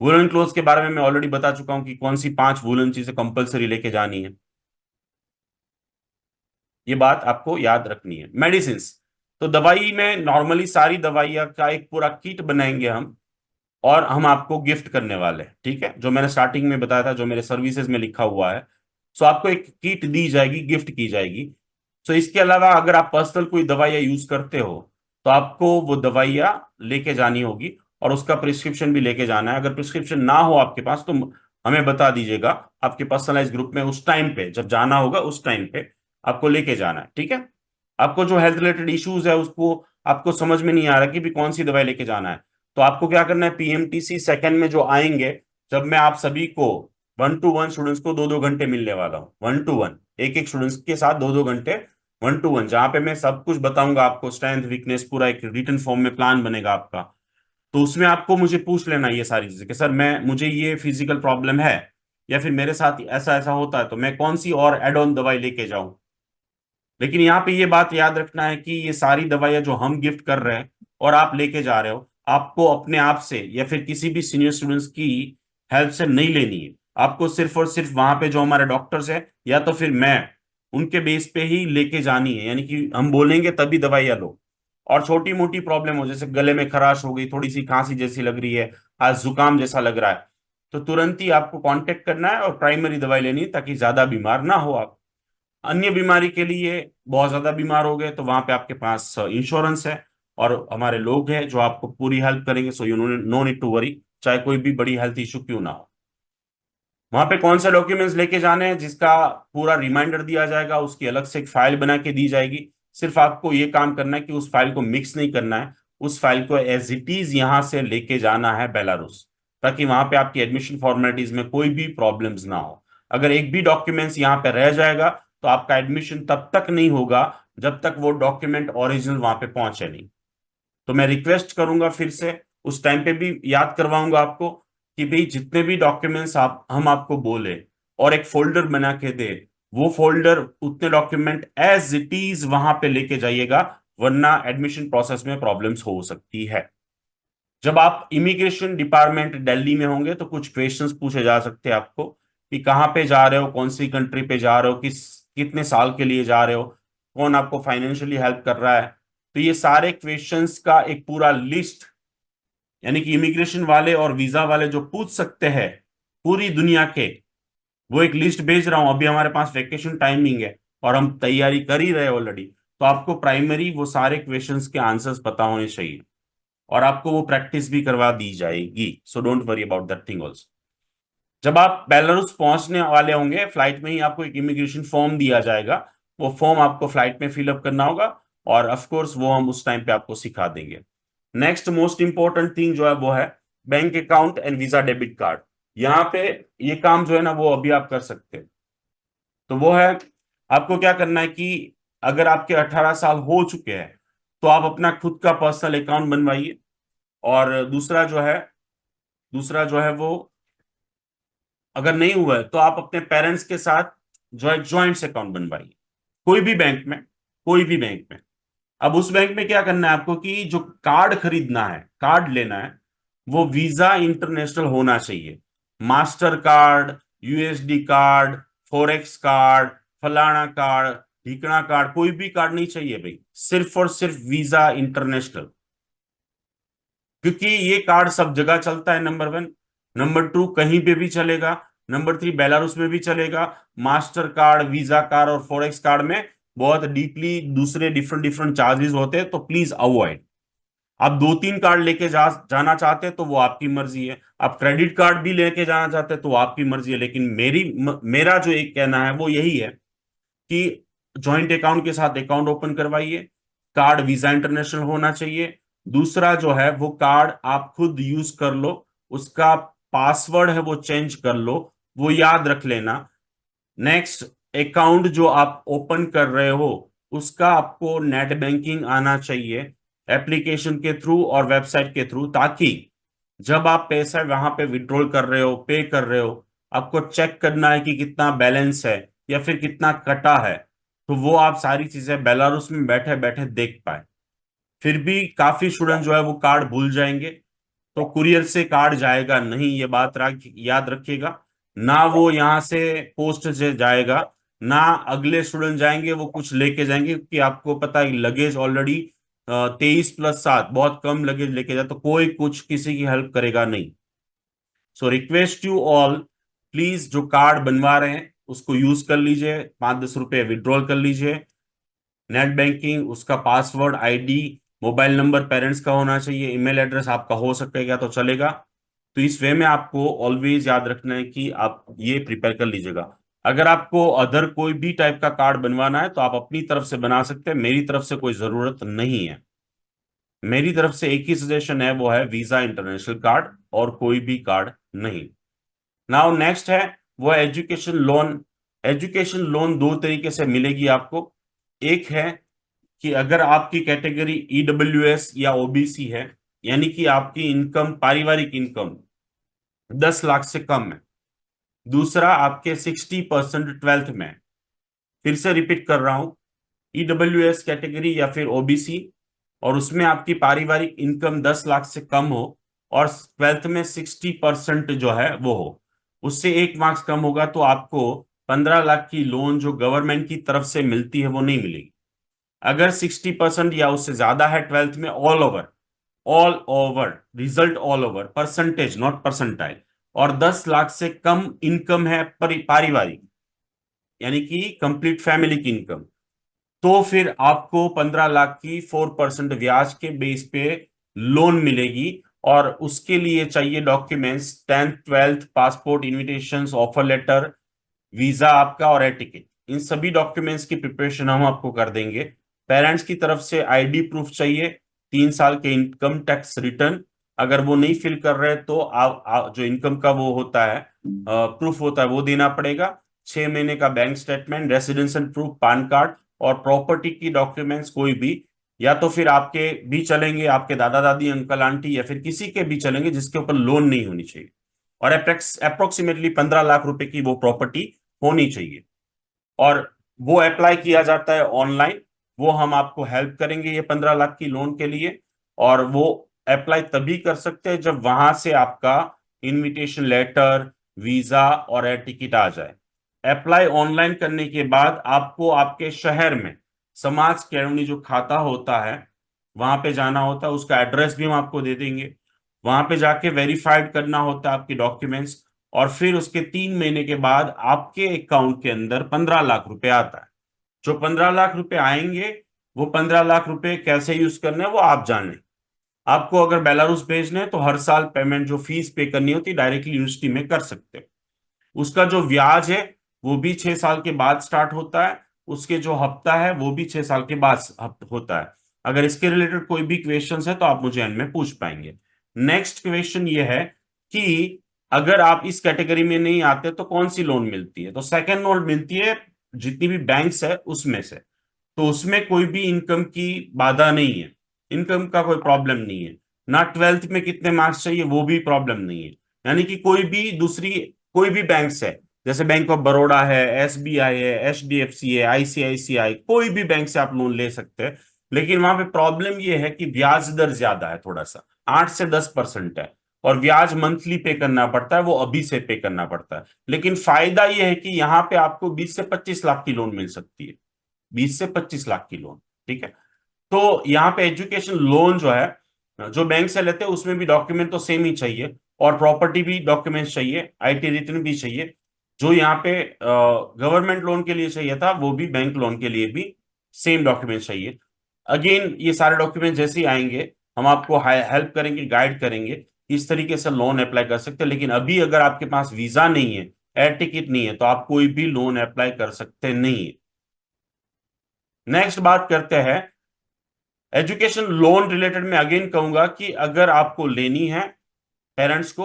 वुलन क्लोथ के बारे में मैं ऑलरेडी बता चुका हूं कि कौन सी 5 वुलन चीजें कंपलसरी लेके जानी है। ये बात आपको याद रखनी है। मेडिसिन, तो दवाई में नॉर्मली सारी दवाइयाँ का एक पूरा किट बनाएंगे हम, और हम आपको गिफ्ट करने वाले हैं, ठीक है, जो मैंने स्टार्टिंग में बताया था, जो मेरे सर्विसेज में लिखा हुआ है। सो आपको एक किट दी जाएगी, गिफ्ट की जाएगी। सो इसके अलावा अगर आप पर्सनल कोई दवाइयाँ यूज करते हो, तो आपको वो दवाइयाँ लेके जानी होगी, और उसका प्रिस्क्रिप्शन भी लेके जाना है। अगर प्रिस्क्रिप्शन ना हो आपके पास, तो हमें बता दीजिएगा, आपके पर्सनलाइज ग्रुप में उस टाइम पे जब जाना होगा उस टाइम पे आपको लेके जाना है, ठीक है। आपको जो हेल्थ रिलेटेड इश्यूज है उसको आपको समझ में नहीं आ रहा कि भी कौन सी दवाई लेके जाना है, तो आपको क्या करना है, पीएमटीसी सेकंड में जो आएंगे, जब मैं आप सभी को 1 to 1 स्टूडेंट्स को 2 2 घंटे मिलने वाला हूँ, 1 to 1, एक एक स्टूडेंट्स के साथ 2 2 घंटे 1 to 1, जहां पे मैं सब कुछ बताऊंगा आपको, स्ट्रेंथ वीकनेस पूरा एक रिटन फॉर्म में प्लान बनेगा आपका। तो उसमें आपको मुझे पूछ लेना ये सारी चीजें कि सर मैं मुझे ये फिजिकल प्रॉब्लम है, या फिर मेरे साथ ऐसा ऐसा होता है, तो मैं कौन सी और एड ऑन दवाई लेके जाऊं। लेकिन यहाँ पे ये बात याद रखना है कि ये सारी दवाइयां जो हम गिफ्ट कर रहे हैं और आप लेके जा रहे हो, आपको अपने आप से या फिर किसी भी सीनियर स्टूडेंट्स की हेल्प से नहीं लेनी है। आपको सिर्फ और सिर्फ वहां पे जो हमारे डॉक्टर्स हैं या तो फिर मैं, उनके बेस पे ही लेके जानी है, यानी कि हम बोलेंगे तभी दवाइयां लो। और छोटी मोटी प्रॉब्लम हो, जैसे गले में खराश हो गई, थोड़ी सी खांसी जैसी लग रही है, आज जुकाम जैसा लग रहा है, तो तुरंत ही आपको कांटेक्ट करना है और प्राइमरी दवाई लेनी है, ताकि ज्यादा बीमार ना हो आप। अन्य बीमारी के लिए बहुत ज्यादा बीमार हो गए तो वहां पे आपके पास इंश्योरेंस है और हमारे लोग हैं जो आपको पूरी हेल्प करेंगे, so you no need to worry, चाहे कोई भी बड़ी हेल्थ इशू क्यों ना हो। वहां पे कौन से डॉक्यूमेंट्स लेके जाने हैं, जिसका पूरा रिमाइंडर दिया जाएगा, उसकी अलग से एक फाइल बना के दी जाएगी। सिर्फ आपको ये काम करना है कि उस फाइल को मिक्स नहीं करना है, उस फाइल को एज इट इज यहां से लेके जाना है बेलारूस, ताकि वहां पे आपकी एडमिशन फॉर्मेलिटीज में कोई भी प्रॉब्लम्स ना हो। अगर एक भी डॉक्यूमेंट्स यहाँ पे रह जाएगा तो आपका एडमिशन तब तक नहीं होगा जब तक वो डॉक्यूमेंट ओरिजिनल वहां पे पहुंचे नहीं। तो मैं रिक्वेस्ट करूंगा फिर से, उस टाइम पे भी याद करवाऊंगा आपको कि भाई जितने भी डॉक्यूमेंट्स आप हम आपको बोले और एक फोल्डर बना के दे, वो फोल्डर उतने डॉक्यूमेंट एज इट इज वहां पे लेके जाइएगा, वरना एडमिशन प्रोसेस में प्रॉब्लम्स हो सकती है। जब आप इमिग्रेशन डिपार्टमेंट दिल्ली में होंगे तो कुछ क्वेश्चंस पूछे जा सकते हैं आपको कि कहाँ पे जा रहे हो, कौन सी कंट्री पे जा रहे हो, कितने साल के लिए जा रहे हो, कौन आपको फाइनेंशियली हेल्प कर रहा है। तो ये सारे क्वेश्चंस का एक पूरा लिस्ट, यानी कि इमिग्रेशन वाले और वीजा वाले जो पूछ सकते हैं पूरी दुनिया के, वो एक लिस्ट भेज रहा हूं। अभी हमारे पास वेकेशन टाइमिंग है और हम तैयारी कर ही रहे ऑलरेडी, तो आपको प्राइमरी वो सारे क्वेश्चंस के आंसर्स पता होने चाहिए और आपको वो प्रैक्टिस भी करवा दी जाएगी, so don't worry about that thing also. जब आप बेलारूस पहुंचने वाले होंगे, फ्लाइट में ही आपको एक इमिग्रेशन फॉर्म दिया जाएगा, वो फॉर्म आपको फ्लाइट में फिलअप करना होगा, और ऑफ कोर्स वो हम उस टाइम पे आपको सिखा देंगे। नेक्स्ट मोस्ट इंपॉर्टेंट थिंग जो है वो है bank account and visa debit card. यहाँ पे ये काम जो है ना वो अभी आप कर सकते हैं। तो वो है, आपको क्या करना है कि अगर आपके 18 साल हो चुके हैं तो आप अपना खुद का पर्सनल अकाउंट बनवाइए। और दूसरा जो है वो, अगर नहीं हुआ है तो आप अपने पेरेंट्स के साथ जॉइंट अकाउंट बनवाइए, कोई भी बैंक में, कोई भी बैंक में। अब उस बैंक में क्या करना है आपको कि जो कार्ड खरीदना है, कार्ड लेना है, वो वीजा इंटरनेशनल होना चाहिए। Master card, USD card, forex card, फलाना कार्ड, ढिकना कार्ड, कोई भी कार्ड नहीं चाहिए भाई, सिर्फ और सिर्फ वीजा इंटरनेशनल। क्योंकि ये कार्ड सब जगह चलता है, नंबर वन। नंबर टू, कहीं पे भी चलेगा। नंबर थ्री, बेलारूस में भी चलेगा। मास्टर कार्ड, वीजा कार्ड और फॉरेक्स कार्ड में बहुत डीपली दूसरे डिफरेंट डिफरेंट चार्जेस होते हैं, तो प्लीज अवॉइड। आप 2 3 कार्ड लेके जाना चाहते हैं तो वो आपकी मर्जी है, आप क्रेडिट कार्ड भी लेके जाना चाहते हैं तो वो आपकी मर्जी है, लेकिन मेरा जो एक कहना है वो यही है कि जॉइंट अकाउंट के साथ अकाउंट ओपन करवाइए। कार्ड वीजा इंटरनेशनल होना चाहिए। दूसरा जो है वो कार्ड आप खुद यूज कर लो, उसका पासवर्ड है वो चेंज कर लो, वो याद रख लेना। नेक्स्ट, अकाउंट जो आप ओपन कर रहे हो उसका आपको नेट बैंकिंग आना चाहिए, एप्लीकेशन के थ्रू और वेबसाइट के थ्रू, ताकि जब आप पैसा वहां पे विड्रॉल कर रहे हो, पे कर रहे हो, आपको चेक करना है कि कितना बैलेंस है या फिर कितना कटा है, तो वो आप सारी चीजें बेलारूस में बैठे बैठे देख पाए। फिर भी काफी स्टूडेंट जो है वो कार्ड भूल जाएंगे, तो कुरियर से कार्ड जाएगा नहीं, ये बात याद रखिएगा। ना वो यहाँ से पोस्ट से जाएगा, ना अगले स्टूडेंट जाएंगे वो कुछ लेके जाएंगे, क्योंकि आपको पता है लगेज ऑलरेडी 23+7, बहुत कम लगेज लेके जाए, तो कोई कुछ किसी की हेल्प करेगा नहीं। So request you all, please जो कार्ड बनवा रहे हैं उसको यूज कर लीजिए, 5 10 रुपए विड्रॉल कर लीजिए। नेट बैंकिंग, उसका password, ID, mobile number parents का होना चाहिए, ईमेल एड्रेस आपका हो सकेगा तो चलेगा। तो इस वे में आपको ऑलवेज याद रखना है कि आप ये प्रिपेयर कर लीजिएगा। अगर आपको अदर कोई भी टाइप का कार्ड बनवाना है तो आप अपनी तरफ से बना सकते हैं, मेरी तरफ से कोई जरूरत नहीं है। मेरी तरफ से एक ही सजेशन है, वो है वीजा इंटरनेशनल कार्ड, और कोई भी कार्ड नहीं। नाउ नेक्स्ट है, वो है एजुकेशन लोन। एजुकेशन लोन दो तरीके से मिलेगी आपको। एक है कि अगर आपकी कैटेगरी ईडब्ल्यूएस या ओबीसी है, यानी कि आपकी इनकम, पारिवारिक इनकम 10 लाख से कम है। दूसरा, आपके 60% ट्वेल्थ में। फिर से रिपीट कर रहा हूं, ईडब्ल्यूएस कैटेगरी या फिर ओबीसी, और उसमें आपकी पारिवारिक इनकम 10 लाख से कम हो, और ट्वेल्थ में 60% जो है वो हो, उससे 1 मार्क्स कम होगा, तो आपको 15 लाख की लोन जो गवर्नमेंट की तरफ से मिलती है वो नहीं मिलेगी। अगर 60% या उससे ज्यादा है ट्वेल्थ में, all over result, all over percentage not percentile, और 10 लाख से कम इनकम है पारिवारिक, यानी कि कंप्लीट फैमिली की इनकम, तो फिर आपको 15 लाख की 4% ब्याज के बेस पे लोन मिलेगी। और उसके लिए चाहिए documents, 10th 12th passport, invitations, offer letter, visa आपका और एयर टिकट। इन सभी डॉक्यूमेंट्स की प्रिपरेशन हम आपको कर देंगे। पेरेंट्स की तरफ से आईडी प्रूफ चाहिए, 3 साल के इनकम टैक्स रिटर्न, अगर वो नहीं फिल कर रहे तो जो इनकम का वो होता है प्रूफ होता है वो देना पड़ेगा। 6 महीने का bank statement, residential proof, PAN card, और प्रॉपर्टी की डॉक्यूमेंट्स कोई भी, या तो फिर आपके भी चलेंगे, आपके दादा दादी, अंकल आंटी, या फिर किसी के भी चलेंगे जिसके ऊपर लोन नहीं होनी चाहिए, और अप्रोक्सीमेटली 15 लाख रुपए की वो प्रॉपर्टी होनी चाहिए। और वो अप्लाई किया जाता है ऑनलाइन। वो हम आपको हेल्प करेंगे ये 15 लाख की लोन के लिए। और वो अप्लाई तभी कर सकते हैं जब वहां से आपका इनविटेशन लेटर, वीजा और एयर टिकट आ जाए। अप्लाई ऑनलाइन करने के बाद आपको आपके शहर में समाज केळवणी जो खाता होता है वहां पे जाना होता है, उसका एड्रेस भी हम आपको दे देंगे। वहां पे जाके वेरीफाइड करना होता है आपके डॉक्यूमेंट्स, और फिर उसके 3 महीने के बाद आपके अकाउंट के अंदर 15 लाख रुपए आता है। जो 15 लाख रुपए आएंगे, वो 15 लाख रुपए कैसे यूज करने हैं वो आप जाने। आपको अगर बेलारूस भेजने हैं तो हर साल पेमेंट जो फीस पे करनी होती है डायरेक्टली यूनिवर्सिटी में कर सकते हो। उसका जो ब्याज है वो भी 6 साल के बाद स्टार्ट होता है। उसके जो हफ्ता है वो भी 6 साल के बाद होता है। अगर इसके रिलेटेड कोई भी क्वेश्चन है तो आप मुझे एंड में पूछ पाएंगे। नेक्स्ट क्वेश्चन ये है कि अगर आप इस कैटेगरी में नहीं आते तो कौन सी लोन मिलती है? तो सेकंड लोन मिलती है जितनी भी बैंक्स है उसमें से। तो उसमें कोई भी इनकम की बाधा नहीं है, इनकम का कोई प्रॉब्लम नहीं है, ना ट्वेल्थ में कितने मार्क्स चाहिए वो भी प्रॉब्लम नहीं है। यानी कि कोई भी दूसरी, कोई भी बैंक्स है, जैसे बैंक ऑफ बड़ौदा है, एसबीआई है, एचडीएफसी है, आईसीआईसीआई, कोई भी बैंक से आप लोन ले सकते हैं। लेकिन वहां पे प्रॉब्लम ये है कि ब्याज दर ज्यादा है, थोड़ा सा 8 से 10% है, और ब्याज मंथली पे करना पड़ता है, वो अभी से पे करना पड़ता है। लेकिन फायदा ये है कि यहाँ पे आपको 20 से 25 लाख की लोन मिल सकती है, 20 से 25 लाख की लोन। ठीक है। तो यहाँ पे एजुकेशन लोन जो है, जो बैंक से लेते हैं उसमें भी डॉक्यूमेंट तो सेम ही चाहिए, और प्रॉपर्टी भी डॉक्यूमेंट चाहिए, आईटी रिटर्न भी चाहिए। जो यहाँ पे गवर्नमेंट लोन के लिए चाहिए था वो भी बैंक लोन के लिए भी सेम डॉक्यूमेंट चाहिए। अगेन ये सारे डॉक्यूमेंट जैसे ही आएंगे हम आपको हेल्प करेंगे, गाइड करेंगे, इस तरीके से लोन अप्लाई कर सकते हैं। लेकिन अभी अगर आपके पास वीजा नहीं है, एयर टिकट नहीं है, तो आप कोई भी लोन अप्लाई कर सकते नहीं है। नेक्स्ट बात करते हैं एजुकेशन लोन रिलेटेड। में अगेन कहूंगा कि अगर आपको लेनी है पेरेंट्स को,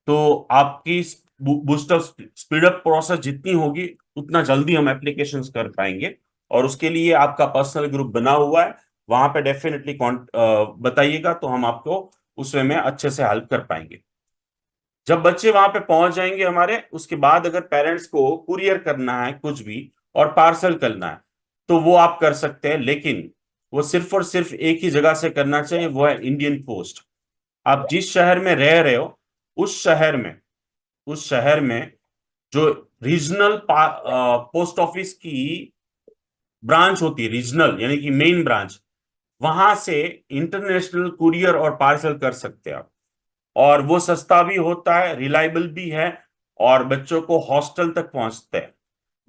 तो आपकी बूस्टर स्पीड अप प्रोसेस जितनी होगी उतना जल्दी हम एप्लीकेशंस कर पाएंगे। और उसके लिए आपका पर्सनल ग्रुप बना हुआ है, वहां पे डेफिनेटली बताइएगा तो हम आपको उसमें में अच्छे से हेल्प कर पाएंगे। जब बच्चे वहां पे पहुंच जाएंगे हमारे, उसके बाद अगर पेरेंट्स को कुरियर करना है कुछ भी और पार्सल करना है तो वो आप कर सकते हैं, लेकिन वो सिर्फ और सिर्फ एक ही जगह से करना चाहिए, वो है इंडियन पोस्ट। आप जिस शहर में रह रहे हो उस शहर में जो रीजनल पोस्ट ऑफिस की ब्रांच होती है, रीजनल यानी कि मेन ब्रांच, वहां से इंटरनेशनल कुरियर और पार्सल कर सकते हैं आप। और वो सस्ता भी होता है, रिलायबल भी है, और बच्चों को हॉस्टल तक पहुंचते हैं।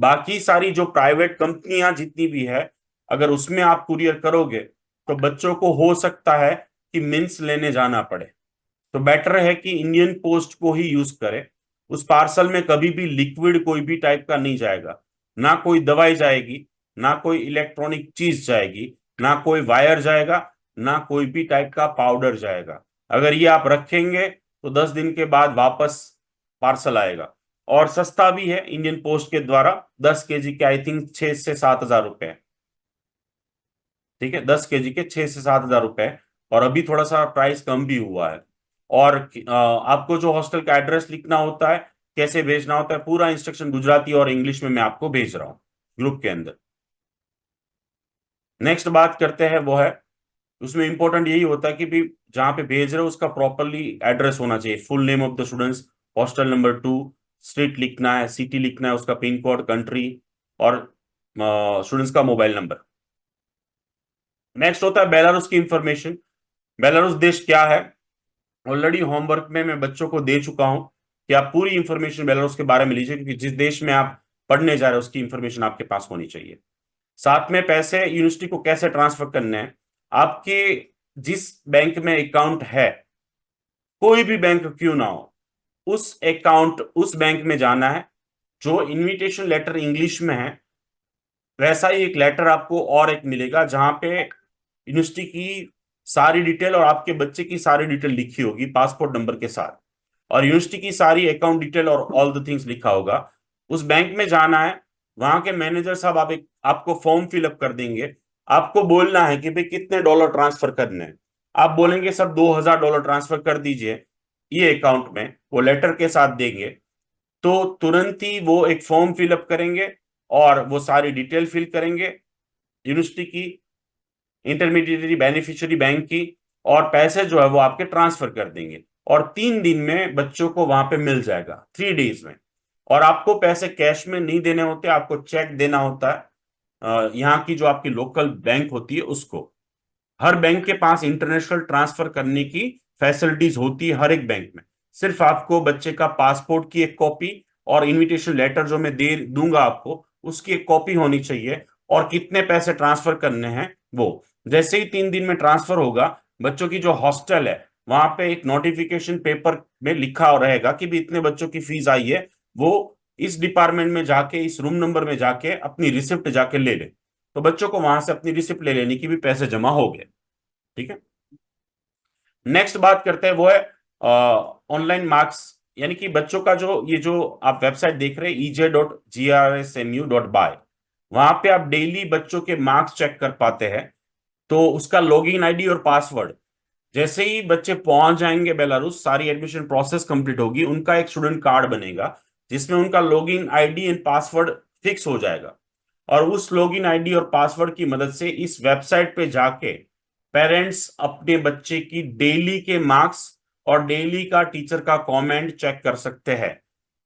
बाकी सारी जो प्राइवेट कंपनियां जितनी भी है, अगर उसमें आप कुरियर करोगे तो बच्चों को हो सकता है कि मिन्स लेने जाना पड़े। तो बेटर है कि इंडियन पोस्ट को ही यूज करें। उस पार्सल में कभी भी लिक्विड कोई भी टाइप का नहीं जाएगा, ना कोई दवाई जाएगी, ना कोई इलेक्ट्रॉनिक चीज जाएगी, ना कोई वायर जाएगा, ना कोई भी टाइप का पाउडर जाएगा। अगर ये आप रखेंगे तो 10 दिन के बाद वापस पार्सल आएगा। और सस्ता भी है इंडियन पोस्ट के द्वारा, 10 kg के आई थिंक 6 से 7 हजार रुपए। ठीक है, 10 kg के 6 से 7 हजार रुपए। और अभी थोड़ा सा प्राइस कम भी हुआ है। और आपको जो हॉस्टल का एड्रेस लिखना होता है, कैसे भेजना होता है, पूरा इंस्ट्रक्शन गुजराती और इंग्लिश में मैं आपको भेज रहा हूँ ग्रुप के अंदर। नेक्स्ट बात करते हैं, वो है उसमें इंपॉर्टेंट यही होता है कि भी जहां पे भेज रहे हो उसका प्रॉपरली एड्रेस होना चाहिए, full name of the students, hostel number 2, street लिखना है, सिटी लिखना है, उसका पिन कोड, कंट्री, और स्टूडेंट्स का मोबाइल नंबर। नेक्स्ट होता है बेलारूस की इंफॉर्मेशन। बेलारूस देश क्या है, ऑलरेडी होमवर्क में मैं बच्चों को दे चुका हूं कि आप पूरी इंफॉर्मेशन बेलारूस के बारे में लीजिए, क्योंकि जिस देश में आप पढ़ने जा रहे हो उसकी इंफॉर्मेशन आपके पास होनी चाहिए। साथ में पैसे यूनिवर्सिटी को कैसे ट्रांसफर करने हैं, आपके जिस बैंक में अकाउंट है, कोई भी बैंक क्यों ना हो, उस बैंक में जाना है। जो इनविटेशन लेटर इंग्लिश में है, वैसा ही एक लेटर आपको और एक मिलेगा जहां पे यूनिवर्सिटी की सारी डिटेल और आपके बच्चे की सारी डिटेल लिखी होगी पासपोर्ट नंबर के साथ, और यूनिवर्सिटी की सारी अकाउंट डिटेल और ऑल द थिंग्स लिखा होगा। उस बैंक में जाना है, वहां के मैनेजर साहब आपको फॉर्म फिलअप कर देंगे। आपको बोलना है कि भाई कितने डॉलर ट्रांसफर करने हैं। आप बोलेंगे सर $2000 ट्रांसफर कर दीजिए ये अकाउंट में, वो लेटर के साथ देंगे। तो तुरंत ही वो एक फॉर्म फिलअप करेंगे और वो सारी डिटेल फिल करेंगे यूनिवर्सिटी की, इंटरमीडिएटरी बेनिफिशियरी बैंक की, और पैसे जो है वो आपके ट्रांसफर कर देंगे। और 3 दिन में बच्चों को वहां पे मिल जाएगा, 3 डेज में। और आपको पैसे कैश में नहीं देने होते, आपको चेक देना होता है यहाँ की जो आपकी लोकल बैंक होती है उसको। हर बैंक के पास इंटरनेशनल ट्रांसफर करने की फैसिलिटीज होती है, हर एक बैंक में। सिर्फ आपको बच्चे का पासपोर्ट की एक कॉपी और इनविटेशन लेटर जो मैं दे दूंगा आपको, उसकी एक कॉपी होनी चाहिए, और कितने पैसे ट्रांसफर करने हैं वो। जैसे ही 3 दिन में ट्रांसफर होगा, बच्चों की जो हॉस्टल है वहां पे एक नोटिफिकेशन पेपर में लिखा रहेगा कि भी इतने बच्चों की फीस आई है, वो इस डिपार्टमेंट में जाके, इस रूम नंबर में जाके अपनी रिसिप्ट जाके ले ले। तो बच्चों को वहां से अपनी रिसिप्ट ले लेने की भी पैसे जमा हो गए। ठीक है। नेक्स्ट बात करते हैं, वो है ऑनलाइन मार्क्स। यानी कि बच्चों का जो ये जो आप वेबसाइट देख रहे हैं EJ.GRSMU.by, वहां पे आप डेली बच्चों के मार्क्स चेक कर पाते हैं। तो उसका लॉगिन आईडी और पासवर्ड, जैसे ही बच्चे पहुंच जाएंगे बेलारूस, सारी एडमिशन प्रोसेस कंप्लीट होगी, उनका एक स्टूडेंट कार्ड बनेगा जिसमें उनका login ID and password fix हो जाएगा। और उस लॉगिन आईडी और पासवर्ड की मदद से इस वेबसाइट पे जाके पेरेंट्स अपने बच्चे की डेली के मार्क्स और डेली का टीचर का कमेंट चेक कर सकते हैं।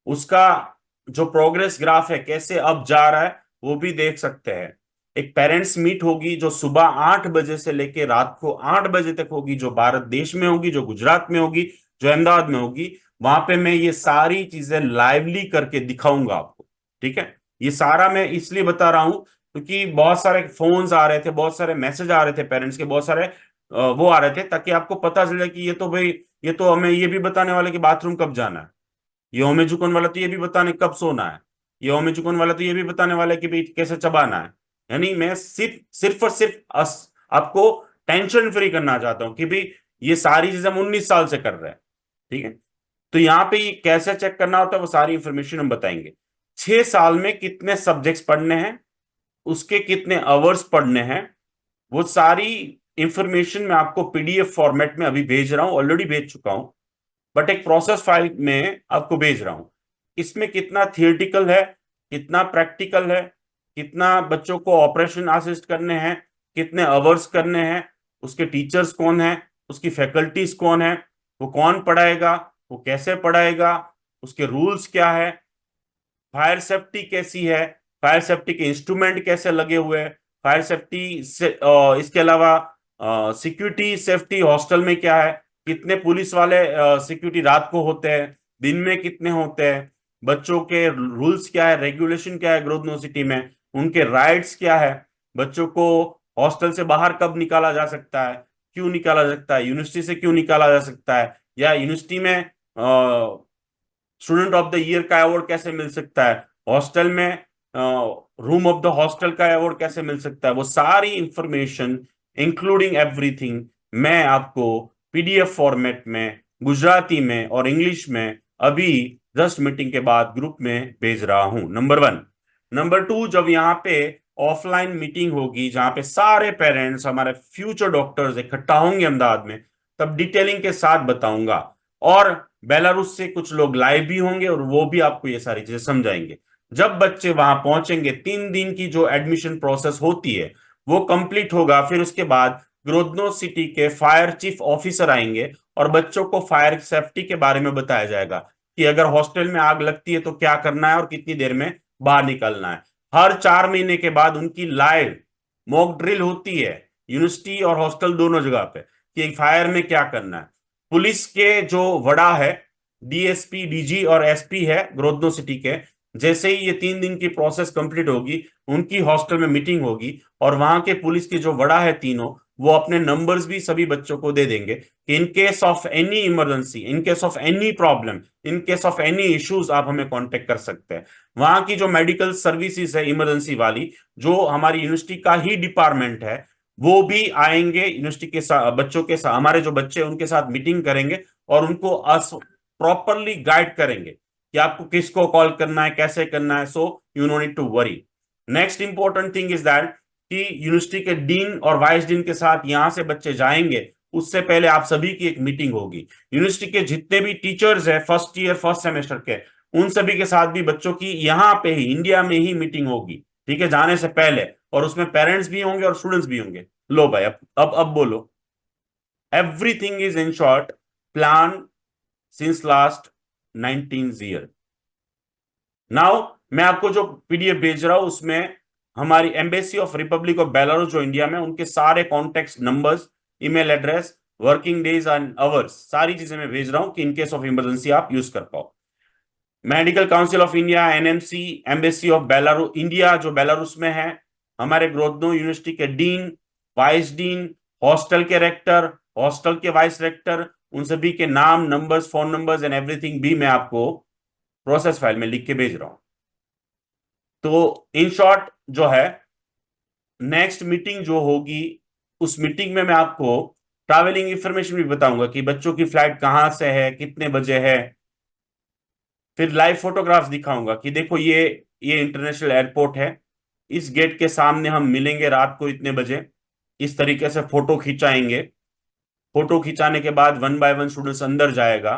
उसका जो प्रोग्रेस ग्राफ है, कैसे अब जा रहा है, वो भी देख सकते हैं। एक पेरेंट्स मीट होगी जो सुबह 8 बजे से लेके रात को 8 बजे तक होगी, जो भारत देश में होगी, जो गुजरात में होगी, जो अहमदाबाद में होगी। वहां पे मैं ये सारी चीजें लाइवली करके दिखाऊंगा आपको। ठीक है। ये सारा मैं इसलिए बता रहा हूं क्योंकि बहुत सारे फोन्स आ रहे थे, बहुत सारे मैसेज आ रहे थे पेरेंट्स के, बहुत सारे वो आ रहे थे, ताकि आपको पता चल जाए कि ये तो भाई, ये तो हमें ये भी बताने वाले कि बाथरूम कब जाना है, ये होमे चुकन वाला तो ये भी बताने कब सोना है, ये होमे चुकन वाला तो ये भी बताने वाला है कि भाई कैसे चबाना है। यानी मैं सिर्फ सिर्फ और सिर्फ आपको टेंशन फ्री करना चाहता हूं कि भाई ये सारी चीजें हम 19 साल से कर रहे हैं। ठीक है। तो यहाँ पे ये कैसे चेक करना होता है वो सारी इंफॉर्मेशन हम बताएंगे। 6 साल में कितने सब्जेक्ट्स पढ़ने हैं, उसके कितने आवर्स पढ़ने हैं, वो सारी इंफॉर्मेशन मैं आपको पीडीएफ फॉर्मेट में अभी भेज रहा हूं, ऑलरेडी भेज चुका हूं, बट एक प्रोसेस फाइल में आपको भेज रहा हूं। इसमें कितना थियोरेटिकल है, कितना प्रैक्टिकल है, कितना बच्चों को ऑपरेशन असिस्ट करने हैं, कितने आवर्स करने हैं, उसके टीचर्स कौन है, उसकी फैकल्टीज कौन है, वो कौन पढ़ाएगा, वो कैसे पढ़ाएगा, उसके रूल्स क्या है, फायर सेफ्टी कैसी है, फायर सेफ्टी के इंस्ट्रूमेंट कैसे लगे हुए हैं, फायर सेफ्टी से इसके अलावा सिक्योरिटी सेफ्टी हॉस्टल में क्या है, कितने पुलिस वाले सिक्योरिटी रात को होते हैं, दिन में कितने होते हैं, बच्चों के रूल्स क्या है, रेगुलेशन क्या है ग्रोथ सिटी में, उनके राइट्स क्या है, बच्चों को हॉस्टल से बाहर कब निकाला जा सकता है, क्यों निकाला जा सकता है, यूनिवर्सिटी से क्यों निकाला जा सकता है, या यूनिवर्सिटी में स्टूडेंट ऑफ द ईयर का अवार्ड कैसे मिल सकता है, हॉस्टल में रूम ऑफ द हॉस्टल का अवार्ड कैसे मिल सकता है, वो सारी इंफॉर्मेशन इंक्लूडिंग एवरीथिंग मैं आपको पीडीएफ फॉर्मेट में, गुजराती में और इंग्लिश में अभी जस्ट मीटिंग के बाद ग्रुप में भेज रहा हूं। Number one. नंबर टू, जब यहाँ पे ऑफलाइन मीटिंग होगी जहां पे सारे पेरेंट्स हमारे फ्यूचर डॉक्टर्स इकट्ठा होंगे अहमदाबाद में, तब डिटेलिंग के साथ बताऊंगा। और बेलारूस से कुछ लोग लाइव भी होंगे और वो भी आपको ये सारी चीजें समझाएंगे। जब बच्चे वहां पहुंचेंगे, 3 दिन की जो एडमिशन प्रोसेस होती है वो कंप्लीट होगा। फिर उसके बाद ग्रोदनो सिटी के फायर चीफ ऑफिसर आएंगे और बच्चों को फायर सेफ्टी के बारे में बताया जाएगा कि अगर हॉस्टल में आग लगती है तो क्या करना है और कितनी देर में बाहर निकलना है। हर 4 महीने के बाद उनकी लाइव मॉक ड्रिल होती है यूनिवर्सिटी और हॉस्टल दोनों जगह पे, कि फायर में क्या करना है। पुलिस के जो वड़ा है, डीएसपी, डीजी और एसपी है ग्रोदनो सिटी के, जैसे ही ये 3 दिन की प्रोसेस कंप्लीट होगी उनकी हॉस्टल में मीटिंग होगी और वहां के पुलिस के जो वड़ा है तीनों, वो अपने नंबर्स भी सभी बच्चों को दे देंगे कि in case of any emergency, in case of any problem, in case of any issues आप हमें कांटेक्ट कर सकते हैं। वहां की जो मेडिकल सर्विसेज है इमरजेंसी वाली, जो हमारी यूनिवर्सिटी का ही डिपार्टमेंट है, वो भी आएंगे यूनिवर्सिटी के साथ, बच्चों के साथ, हमारे जो बच्चे हैं उनके साथ मीटिंग करेंगे और उनको प्रॉपरली गाइड करेंगे कि आपको किसको कॉल करना है, कैसे करना है। So you no need to worry. Next important thing is that कि यूनिवर्सिटी के डीन और वाइस डीन के साथ यहां से बच्चे जाएंगे, उससे पहले आप सभी की एक मीटिंग होगी। यूनिवर्सिटी के जितने भी टीचर्स हैं फर्स्ट ईयर फर्स्ट सेमेस्टर के, उन सभी के साथ भी बच्चों की यहाँ पे ही इंडिया में ही मीटिंग होगी, ठीक है, जाने से पहले। और उसमें पेरेंट्स भी होंगे और स्टूडेंट्स भी होंगे। लो भाई, अब बोलो। Everything is in short plan since last 19 year. Now मैं आपको जो पीडीएफ भेज रहा हूं उसमें हमारी embassy of Republic of Belarus जो इंडिया में, उनके सारे contact numbers, email address, working days and hours, सारी चीजें मैं भेज रहा हूं कि इन केस ऑफ इमरजेंसी आप यूज कर पाओ। Medical council of India, NMC, embassy of Belarus India जो बेलारूस में है, हमारे ग्रोदनो यूनिवर्सिटी के डीन, वाइस डीन, हॉस्टल के रेक्टर, हॉस्टल के वाइस रेक्टर, उन सभी के नाम, numbers, phone numbers and everything भी मैं आपको प्रोसेस फाइल में लिख के भेज रहा हूं। तो इन शॉर्ट जो है, नेक्स्ट मीटिंग जो होगी उस मीटिंग में मैं आपको ट्रैवलिंग इंफॉर्मेशन भी बताऊंगा कि बच्चों की फ्लाइट कहां से है, कितने बजे है। फिर लाइव फोटोग्राफ्स दिखाऊंगा कि देखो ये इंटरनेशनल एयरपोर्ट है, इस गेट के सामने हम मिलेंगे रात को इतने बजे। इस तरीके से फोटो खिंचाएंगे। फोटो खिंचाने के बाद 1 बाय 1 स्टूडेंट्स अंदर जाएगा।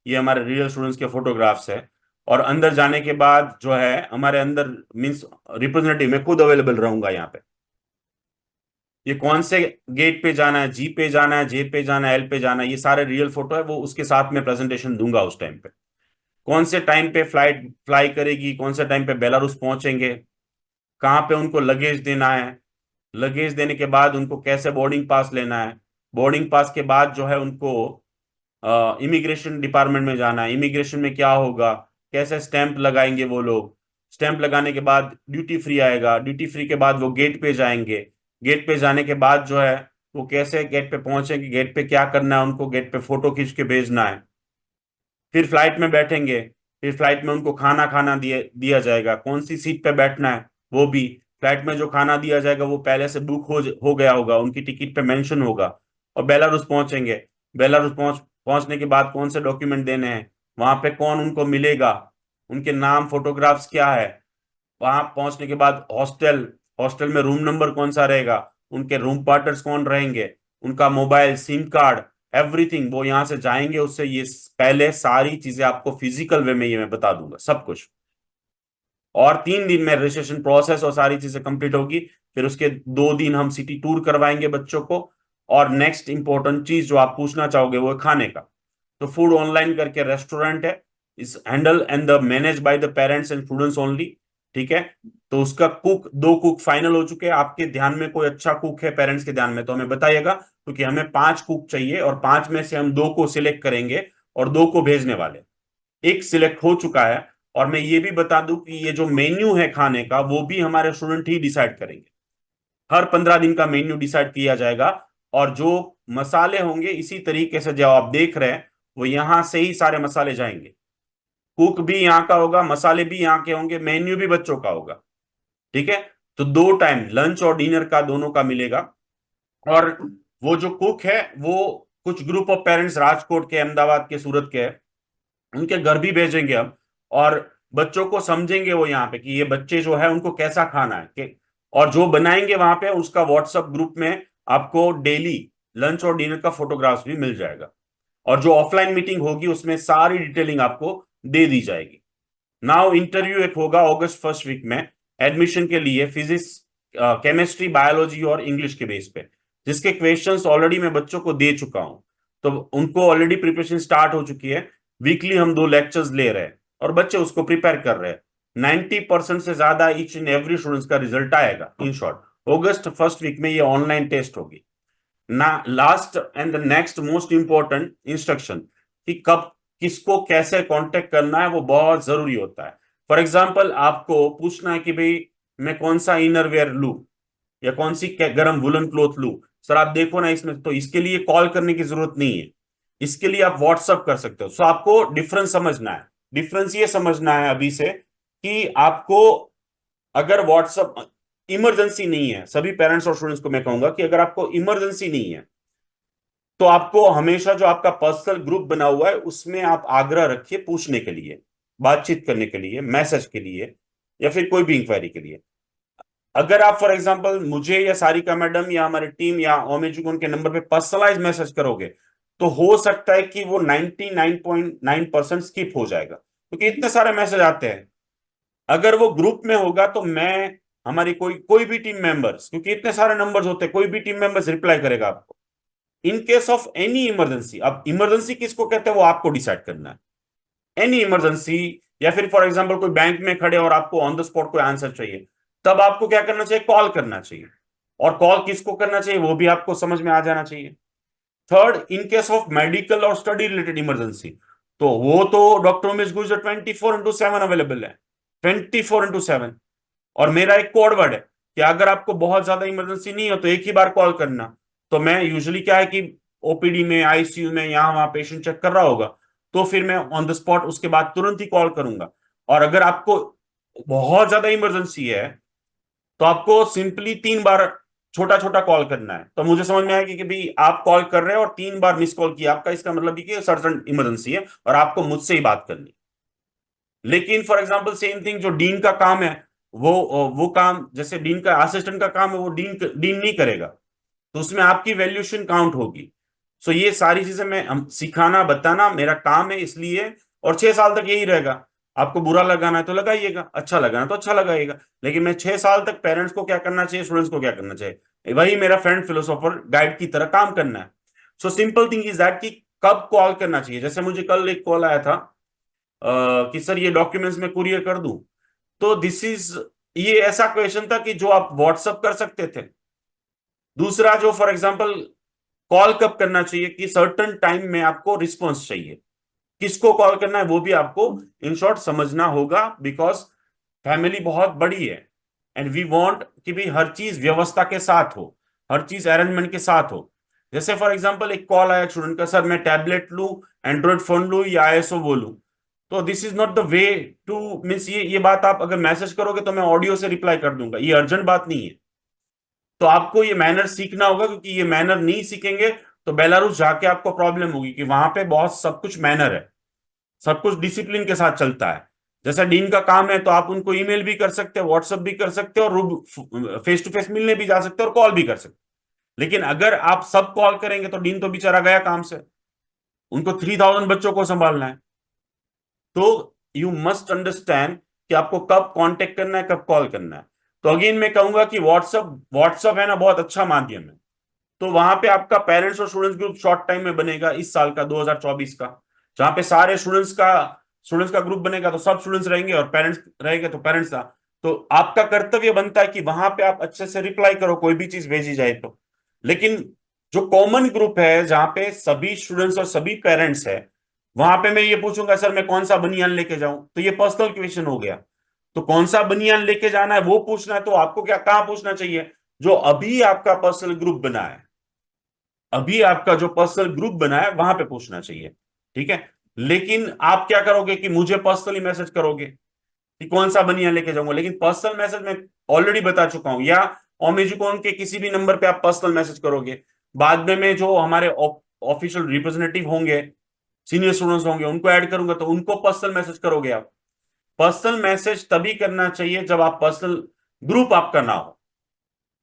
ये हमारे रियल स्टूडेंट्स के फोटोग्राफ्स है। और अंदर जाने के बाद जो है हमारे अंदर मींस रिप्रेजेंटेटिव, मैं खुद अवेलेबल रहूंगा यहाँ पे। ये कौन से गेट पे जाना है, जी पे जाना है, जे पे जाना है, एल पे जाना है, ये सारे रियल फोटो है, वो उसके साथ में प्रेजेंटेशन दूंगा उस टाइम पे। कौन से टाइम पे फ्लाइट फ्लाई करेगी, कौन से टाइम पे बेलारूस पहुंचेंगे, कहाँ पे उनको लगेज देना है, लगेज देने के बाद उनको कैसे बोर्डिंग पास लेना है, बोर्डिंग पास के बाद जो है उनको इमिग्रेशन डिपार्टमेंट में जाना है, इमिग्रेशन में क्या होगा, कैसे स्टैंप लगाएंगे वो लोग, स्टैंप लगाने के बाद ड्यूटी फ्री आएगा, ड्यूटी फ्री के बाद वो गेट पे जाएंगे, गेट पे जाने के बाद जो है वो कैसे गेट पे पहुंचेंगे, गेट पे क्या करना है उनको, गेट पे फोटो खींच के भेजना है। फिर फ्लाइट में बैठेंगे, फिर फ्लाइट में उनको खाना खाना दिया जाएगा, कौन सी सीट पे बैठना है वो भी। फ्लाइट में जो खाना दिया जाएगा वो पहले से बुक हो गया होगा, उनकी टिकट पे मेंशन होगा। और बेलारूस पहुंचेंगे, बेलारूस पहुंचने के बाद कौन से डॉक्यूमेंट देने हैं, वहां पे कौन उनको मिलेगा, उनके नाम, फोटोग्राफ्स क्या है। वहां पहुंचने के बाद हॉस्टल, हॉस्टल में रूम नंबर कौन सा रहेगा, उनके रूम पार्टनर्स कौन रहेंगे, उनका मोबाइल, सिम कार्ड, एवरीथिंग वो यहाँ से जाएंगे उससे। ये पहले सारी चीजें आपको फिजिकल वे में ये मैं बता दूंगा सब कुछ। और 3 दिन में रजिस्ट्रेशन प्रोसेस और सारी चीजें कंप्लीट होगी। फिर उसके 2 दिन हम सिटी टूर करवाएंगे बच्चों को। और नेक्स्ट इंपॉर्टेंट चीज जो आप पूछना चाहोगे वो है खाने का। तो फूड ऑनलाइन करके रेस्टोरेंट है, इस handle and the manage by the parents and students only, ठीक है। तो उसका कुक, 2 कुक फाइनल हो चुके हैं। आपके ध्यान में कोई अच्छा कुक है पेरेंट्स के ध्यान में तो हमें बताइएगा, क्योंकि हमें 5 कुक चाहिए और 5 में से हम 2 को सिलेक्ट करेंगे और 2 को भेजने वाले। एक सिलेक्ट हो चुका है। और मैं ये भी बता दूं कि ये जो मेन्यू है खाने का वो भी हमारे स्टूडेंट ही डिसाइड करेंगे। हर 15 दिन का मेन्यू डिसाइड किया जाएगा। और जो मसाले होंगे इसी तरीके से जो आप देख रहे हैं वो यहां से ही सारे मसाले जाएंगे। कुक भी यहाँ का होगा, मसाले भी यहाँ के होंगे, मेन्यू भी बच्चों का होगा। ठीक है। तो दो टाइम लंच और डिनर का दोनों का मिलेगा। और वो जो कुक है वो कुछ ग्रुप ऑफ पेरेंट्स राजकोट के, अहमदाबाद के, सूरत के हैं, उनके घर भी भेजेंगे हम। और बच्चों को समझेंगे वो यहाँ पे कि ये बच्चे जो है उनको कैसा खाना है कि, और जो बनाएंगे वहां पे उसका व्हाट्सएप ग्रुप में आपको डेली लंच और डिनर का फोटोग्राफ्स भी मिल जाएगा। और जो ऑफलाइन मीटिंग होगी उसमें सारी डिटेलिंग आपको दे दी जाएगी। नाउ इंटरव्यू एक होगा अगस्त फर्स्ट वीक में एडमिशन के लिए, फिजिक्स, केमिस्ट्री, बायोलॉजी और इंग्लिश के बेस पे, जिसके क्वेश्चंस ऑलरेडी मैं बच्चों को दे चुका हूं। तो उनको ऑलरेडी प्रिपरेशन स्टार्ट हो चुकी है। वीकली हम 2 लेक्चर्स ले रहे हैं और बच्चे उसको प्रिपेयर कर रहे हैं। 90% से ज्यादा ईच एंड एवरी स्टूडेंट्स का रिजल्ट आएगा। In short August first week में ये ऑनलाइन टेस्ट होगी ना। Last and the next most important instruction कि कब किसको कैसे कांटेक्ट करना है वो बहुत जरूरी होता है। फॉर एग्जांपल आपको पूछना है कि भाई मैं कौन सा इनर वेयर लूं या कौन सी गर्म वुलन क्लोथ लूं, सर आप देखो ना इसमें, तो इसके लिए कॉल करने की जरूरत नहीं है। इसके लिए आप व्हाट्सअप कर सकते हो। सो आपको डिफरेंस समझना है। डिफरेंस ये समझना है अभी से कि आपको अगर व्हाट्सअप इमरजेंसी नहीं है, सभी पेरेंट्स और स्टूडेंट्स को मैं कहूंगा कि अगर आपको इमरजेंसी नहीं है तो आपको हमेशा जो आपका पर्सनल ग्रुप बना हुआ है उसमें आप आग्रह रखिए पूछने के लिए, बातचीत करने के लिए, मैसेज के लिए, या फिर कोई भी इंक्वायरी के लिए। अगर आप फॉर एग्जांपल मुझे या सारिका मैडम या हमारी टीम या ओमेजुगन के नंबर पे पर्सनलाइज मैसेज करोगे तो हो सकता है कि वो 99.9% स्किप हो जाएगा, क्योंकि इतने सारे मैसेज आते हैं। अगर वो ग्रुप में होगा तो मैं, हमारी कोई कोई भी टीम मेंबर्स, क्योंकि इतने सारे नंबर्स होते हैं, कोई भी टीम मेंबर्स रिप्लाई करेगा आपको in case of any emergency. अब इमरजेंसी किसको कहते हैं वो आपको डिसाइड करना है। एनी इमरजेंसी, या फिर फॉर एग्जांपल कोई बैंक में खड़े और आपको ऑन द स्पॉट कोई आंसर चाहिए, तब आपको क्या करना चाहिए, कॉल करना चाहिए। और कॉल किसको करना चाहिए वो भी आपको समझ में आ जाना चाहिए। Third, in case of medical और स्टडी रिलेटेड इमरजेंसी, तो वो तो डॉक्टर उमेश गुर्जर 24/7 अवेलेबल है, 24/7। और मेरा एक कोड वर्ड है कि अगर आपको बहुत ज्यादा इमरजेंसी नहीं हो तो एक ही बार कॉल करना। तो मैं यूजुअली क्या है कि ओपीडी में, आईसीयू में, यहां वहां पेशेंट चेक कर रहा होगा तो फिर मैं ऑन द स्पॉट उसके बाद तुरंत ही कॉल करूंगा। और अगर आपको बहुत ज्यादा इमरजेंसी है तो आपको सिंपली 3 बार छोटा छोटा कॉल करना है। तो मुझे समझ में आया कि भाई आप कॉल कर रहे हो और 3 बार मिस कॉल किया आपका, इसका मतलब कि सर्टन इमरजेंसी है और आपको मुझसे ही बात करनी। लेकिन फॉर एग्जांपल सेम थिंग, जो डीन का काम है वो काम, जैसे डीन का असिस्टेंट का काम है वो डीन डीन नहीं करेगा, तो उसमें आपकी वैल्यूएशन काउंट होगी। सो ये सारी चीजें मैं सिखाना बताना मेरा काम है, इसलिए। और 6 साल तक यही रहेगा। आपको बुरा लगाना है तो लगाइएगा, अच्छा लगाना है तो अच्छा लगाइएगा, लेकिन मैं 6 साल तक पेरेंट्स को क्या करना चाहिए, स्टूडेंट्स को क्या करना चाहिए, वही मेरा फ्रेंड फिलोसोफर गाइड की तरह काम करना है। So simple thing is that कि कब कॉल करना चाहिए। जैसे मुझे कल एक कॉल आया था कि सर ये डॉक्यूमेंट्स में कुरियर कर दूं, तो दिस इज, ये ऐसा क्वेश्चन था कि जो आप व्हाट्सअप कर सकते थे। दूसरा, जो फॉर एग्जांपल कॉल कब करना चाहिए, कि सर्टन टाइम में आपको रिस्पॉन्स चाहिए, किसको कॉल करना है वो भी आपको इन शॉर्ट समझना होगा, बिकॉज फैमिली बहुत बड़ी है एंड वी वांट कि भी हर चीज व्यवस्था के साथ हो, हर चीज अरेंजमेंट के साथ हो। जैसे फॉर एग्जांपल एक कॉल आया स्टूडेंट का, सर मैं टैबलेट लूं, एंड्रॉइड फोन लूं या आईएसओ वो लूं। तो this is not the way two means, ये बात आप अगर मैसेज करोगे तो मैं ऑडियो से रिप्लाई कर दूंगा, ये अर्जेंट बात नहीं है। तो आपको ये मैनर सीखना होगा, क्योंकि ये मैनर नहीं सीखेंगे तो बेलारूस जाके आपको प्रॉब्लम होगी, कि वहां पे बहुत सब कुछ मैनर है, सब कुछ डिसिप्लिन के साथ चलता है। जैसा डीन का काम है तो आप उनको ईमेल भी कर सकते हो, व्हाट्सएप भी कर सकते हो, और फेस टू फेस मिलने भी जा सकते हो और कॉल भी कर सकते हो। लेकिन अगर आप सब कॉल करेंगे तो डीन तो बेचारा गया काम से, उनको 3000 बच्चों को संभालना है। तो यू मस्ट अंडरस्टैंड कि आपको कब कांटेक्ट करना है, कब कॉल करना है। तो अगेन मैं कहूंगा कि व्हाट्सअप व्हाट्सअप है ना, बहुत अच्छा माध्यम है। तो वहां पे आपका पेरेंट्स और स्टूडेंट्स ग्रुप शॉर्ट टाइम में बनेगा, इस साल का 2024 का, जहां पे सारे स्टूडेंट्स का ग्रुप बनेगा, तो सब स्टूडेंट्स रहेंगे और पेरेंट्स रहेंगे तो पेरेंट्स का। तो आपका कर्तव्य बनता है कि वहां पे आप अच्छे से रिप्लाई करो कोई भी चीज भेजी जाए तो। लेकिन जो कॉमन ग्रुप है जहां पे सभी स्टूडेंट्स और सभी पेरेंट्स है, वहां पे मैं ये पूछूंगा सर मैं कौन सा बनियान लेके जाऊं, तो ये पर्सनल क्वेश्चन हो गया। तो कौन सा बनियान लेके जाना है वो पूछना है, तो आपको क्या कहाँ पूछना चाहिए, जो अभी आपका पर्सनल ग्रुप बना है, अभी आपका जो पर्सनल ग्रुप बना है वहां पे पूछना चाहिए। ठीक है। लेकिन आप क्या करोगे कि मुझे पर्सनली मैसेज करोगे कि कौन सा बनिया लेके जाऊंगा, लेकिन पर्सनल मैसेज मैं ऑलरेडी बता चुका हूं, या ओमेजिकॉन के किसी भी नंबर पे आप पर्सनल मैसेज करोगे। बाद में जो हमारे ऑफिशियल रिप्रेजेंटेटिव होंगे, सीनियर स्टूडेंट्स होंगे, उनको ऐड करूंगा, तो उनको पर्सनल मैसेज करोगे आप। पर्सनल मैसेज तभी करना चाहिए जब आप पर्सनल ग्रुप आपका ना हो।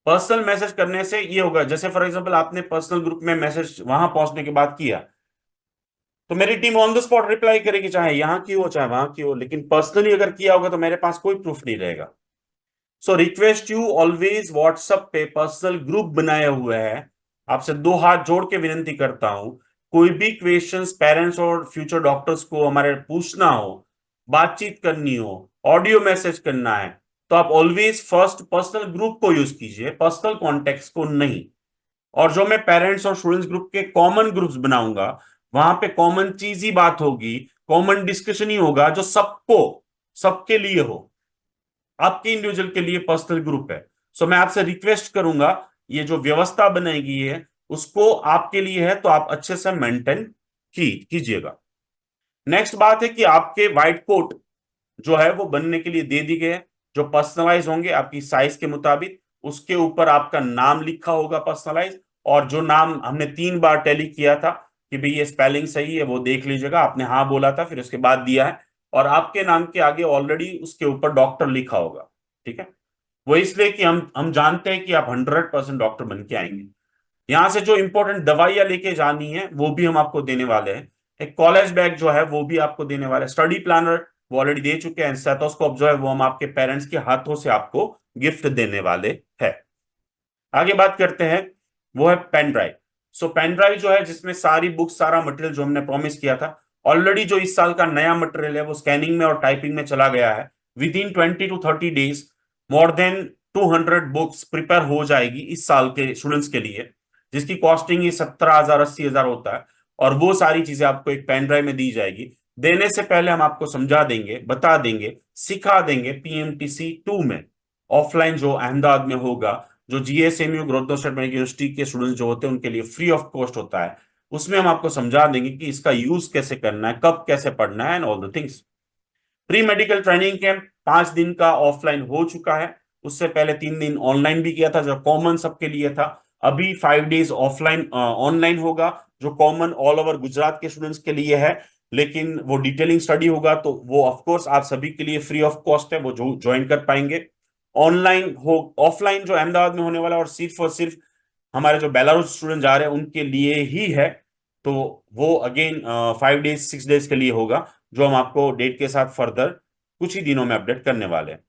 पर्सनल मैसेज करने से ये होगा, जैसे फॉर एग्जांपल आपने पर्सनल ग्रुप में मैसेज वहां पहुंचने के बाद किया, तो मेरी team on the spot reply करेगी, चाहे यहां की हो चाहे वहां की हो। लेकिन पर्सनली अगर किया होगा तो मेरे पास कोई प्रूफ नहीं रहेगा। So request you always WhatsApp पे पर्सनल ग्रुप बनाए हुए है। आपसे दो हाथ जोड़ के विनती करता हूं, कोई भी क्वेश्चंस पेरेंट्स और फ्यूचर डॉक्टर्स को हमारे पूछना हो, बातचीत करनी हो, ऑडियो मैसेज करना है, तो आप ऑलवेज फर्स्ट पर्सनल ग्रुप को यूज कीजिए, पर्सनल कॉन्टेक्ट को नहीं। और जो मैं पेरेंट्स और स्टूडेंट्स ग्रुप के कॉमन ग्रुप्स बनाऊंगा, वहां पे कॉमन चीज ही बात होगी, कॉमन डिस्कशन ही होगा जो सबको, सबके लिए हो। आपके इंडिविजुअल के लिए पर्सनल ग्रुप है। सो मैं आपसे रिक्वेस्ट करूंगा, ये जो व्यवस्था बनाएगी है उसको आपके लिए है, तो आप अच्छे से मेंटेन कीजिएगा। नेक्स्ट बात है कि आपके व्हाइट कोट जो है वो बनने के लिए दे दी गए हैं, जो पर्सनलाइज होंगे आपकी साइज के मुताबिक। उसके ऊपर आपका नाम लिखा होगा पर्सनलाइज, और जो नाम हमने 3 बार टैली किया था कि भाई ये स्पेलिंग सही है, वो देख लीजिएगा। आपने हाँ बोला था, फिर उसके बाद दिया है, और आपके नाम के आगे ऑलरेडी उसके ऊपर डॉक्टर लिखा होगा। ठीक है। वो इसलिए कि हम जानते हैं कि आप 100% डॉक्टर बन के आएंगे। यहां से जो इंपॉर्टेंट दवाइयां लेके जानी है वो भी हम आपको देने वाले हैं। एक कॉलेज बैग जो है वो भी आपको देने वाले हैं। स्टडी प्लानर वो ऑलरेडी दे चुके हैं। स्टेथोस्कोप जो है वो हम आपके पेरेंट्स के हाथों से आपको गिफ्ट देने वाले हैं। आगे बात करते हैं, वो है पेन ड्राइव। सो पेन ड्राइव जो है जिसमें सारी बुक्स, सारा मटेरियल जो हमने प्रॉमिस किया था, ऑलरेडी जो इस साल का नया मटेरियल है वो स्कैनिंग में और टाइपिंग में चला गया है। With in 20 to 30 days more than 200 books prepare हो जाएगी इस साल के स्टूडेंट्स के लिए, जिसकी कॉस्टिंग ही 17,000 80,000 होता है। और वो सारी चीजें आपको एक पेन ड्राइव में दी जाएगी। देने से पहले हम आपको समझा देंगे, बता देंगे, सिखा देंगे PMTC 2 में, ऑफलाइन जो अहमदाबाद में होगा, जो GSMU ग्रोथ स्टेट यूनिवर्सिटी के स्टूडेंट्स जो होते हैं उनके लिए फ्री ऑफ कॉस्ट होता है। उसमें हम आपको समझा देंगे कि इसका यूज कैसे करना है, कब कैसे पढ़ना है, and all the things. Pre medical training camp 5 दिन का ऑफलाइन हो चुका है। उससे पहले 3 दिन ऑनलाइन भी किया था, जो कॉमन सबके लिए था। अभी 5 डेज ऑफलाइन ऑनलाइन होगा, जो कॉमन ऑल ओवर गुजरात के स्टूडेंट्स के लिए है। लेकिन वो डिटेलिंग स्टडी होगा, तो वो ऑफ कोर्स आप सभी के लिए फ्री ऑफ कॉस्ट है, वो जो ज्वाइन कर पाएंगे। ऑनलाइन हो, ऑफलाइन जो अहमदाबाद में होने वाला है, और सिर्फ हमारे जो बेलारूस स्टूडेंट जा रहे हैं उनके लिए ही है। तो वो अगेन 5 डेज 6 डेज के लिए होगा, जो हम आपको डेट के साथ फर्दर कुछ ही दिनों में अपडेट करने वाले हैं।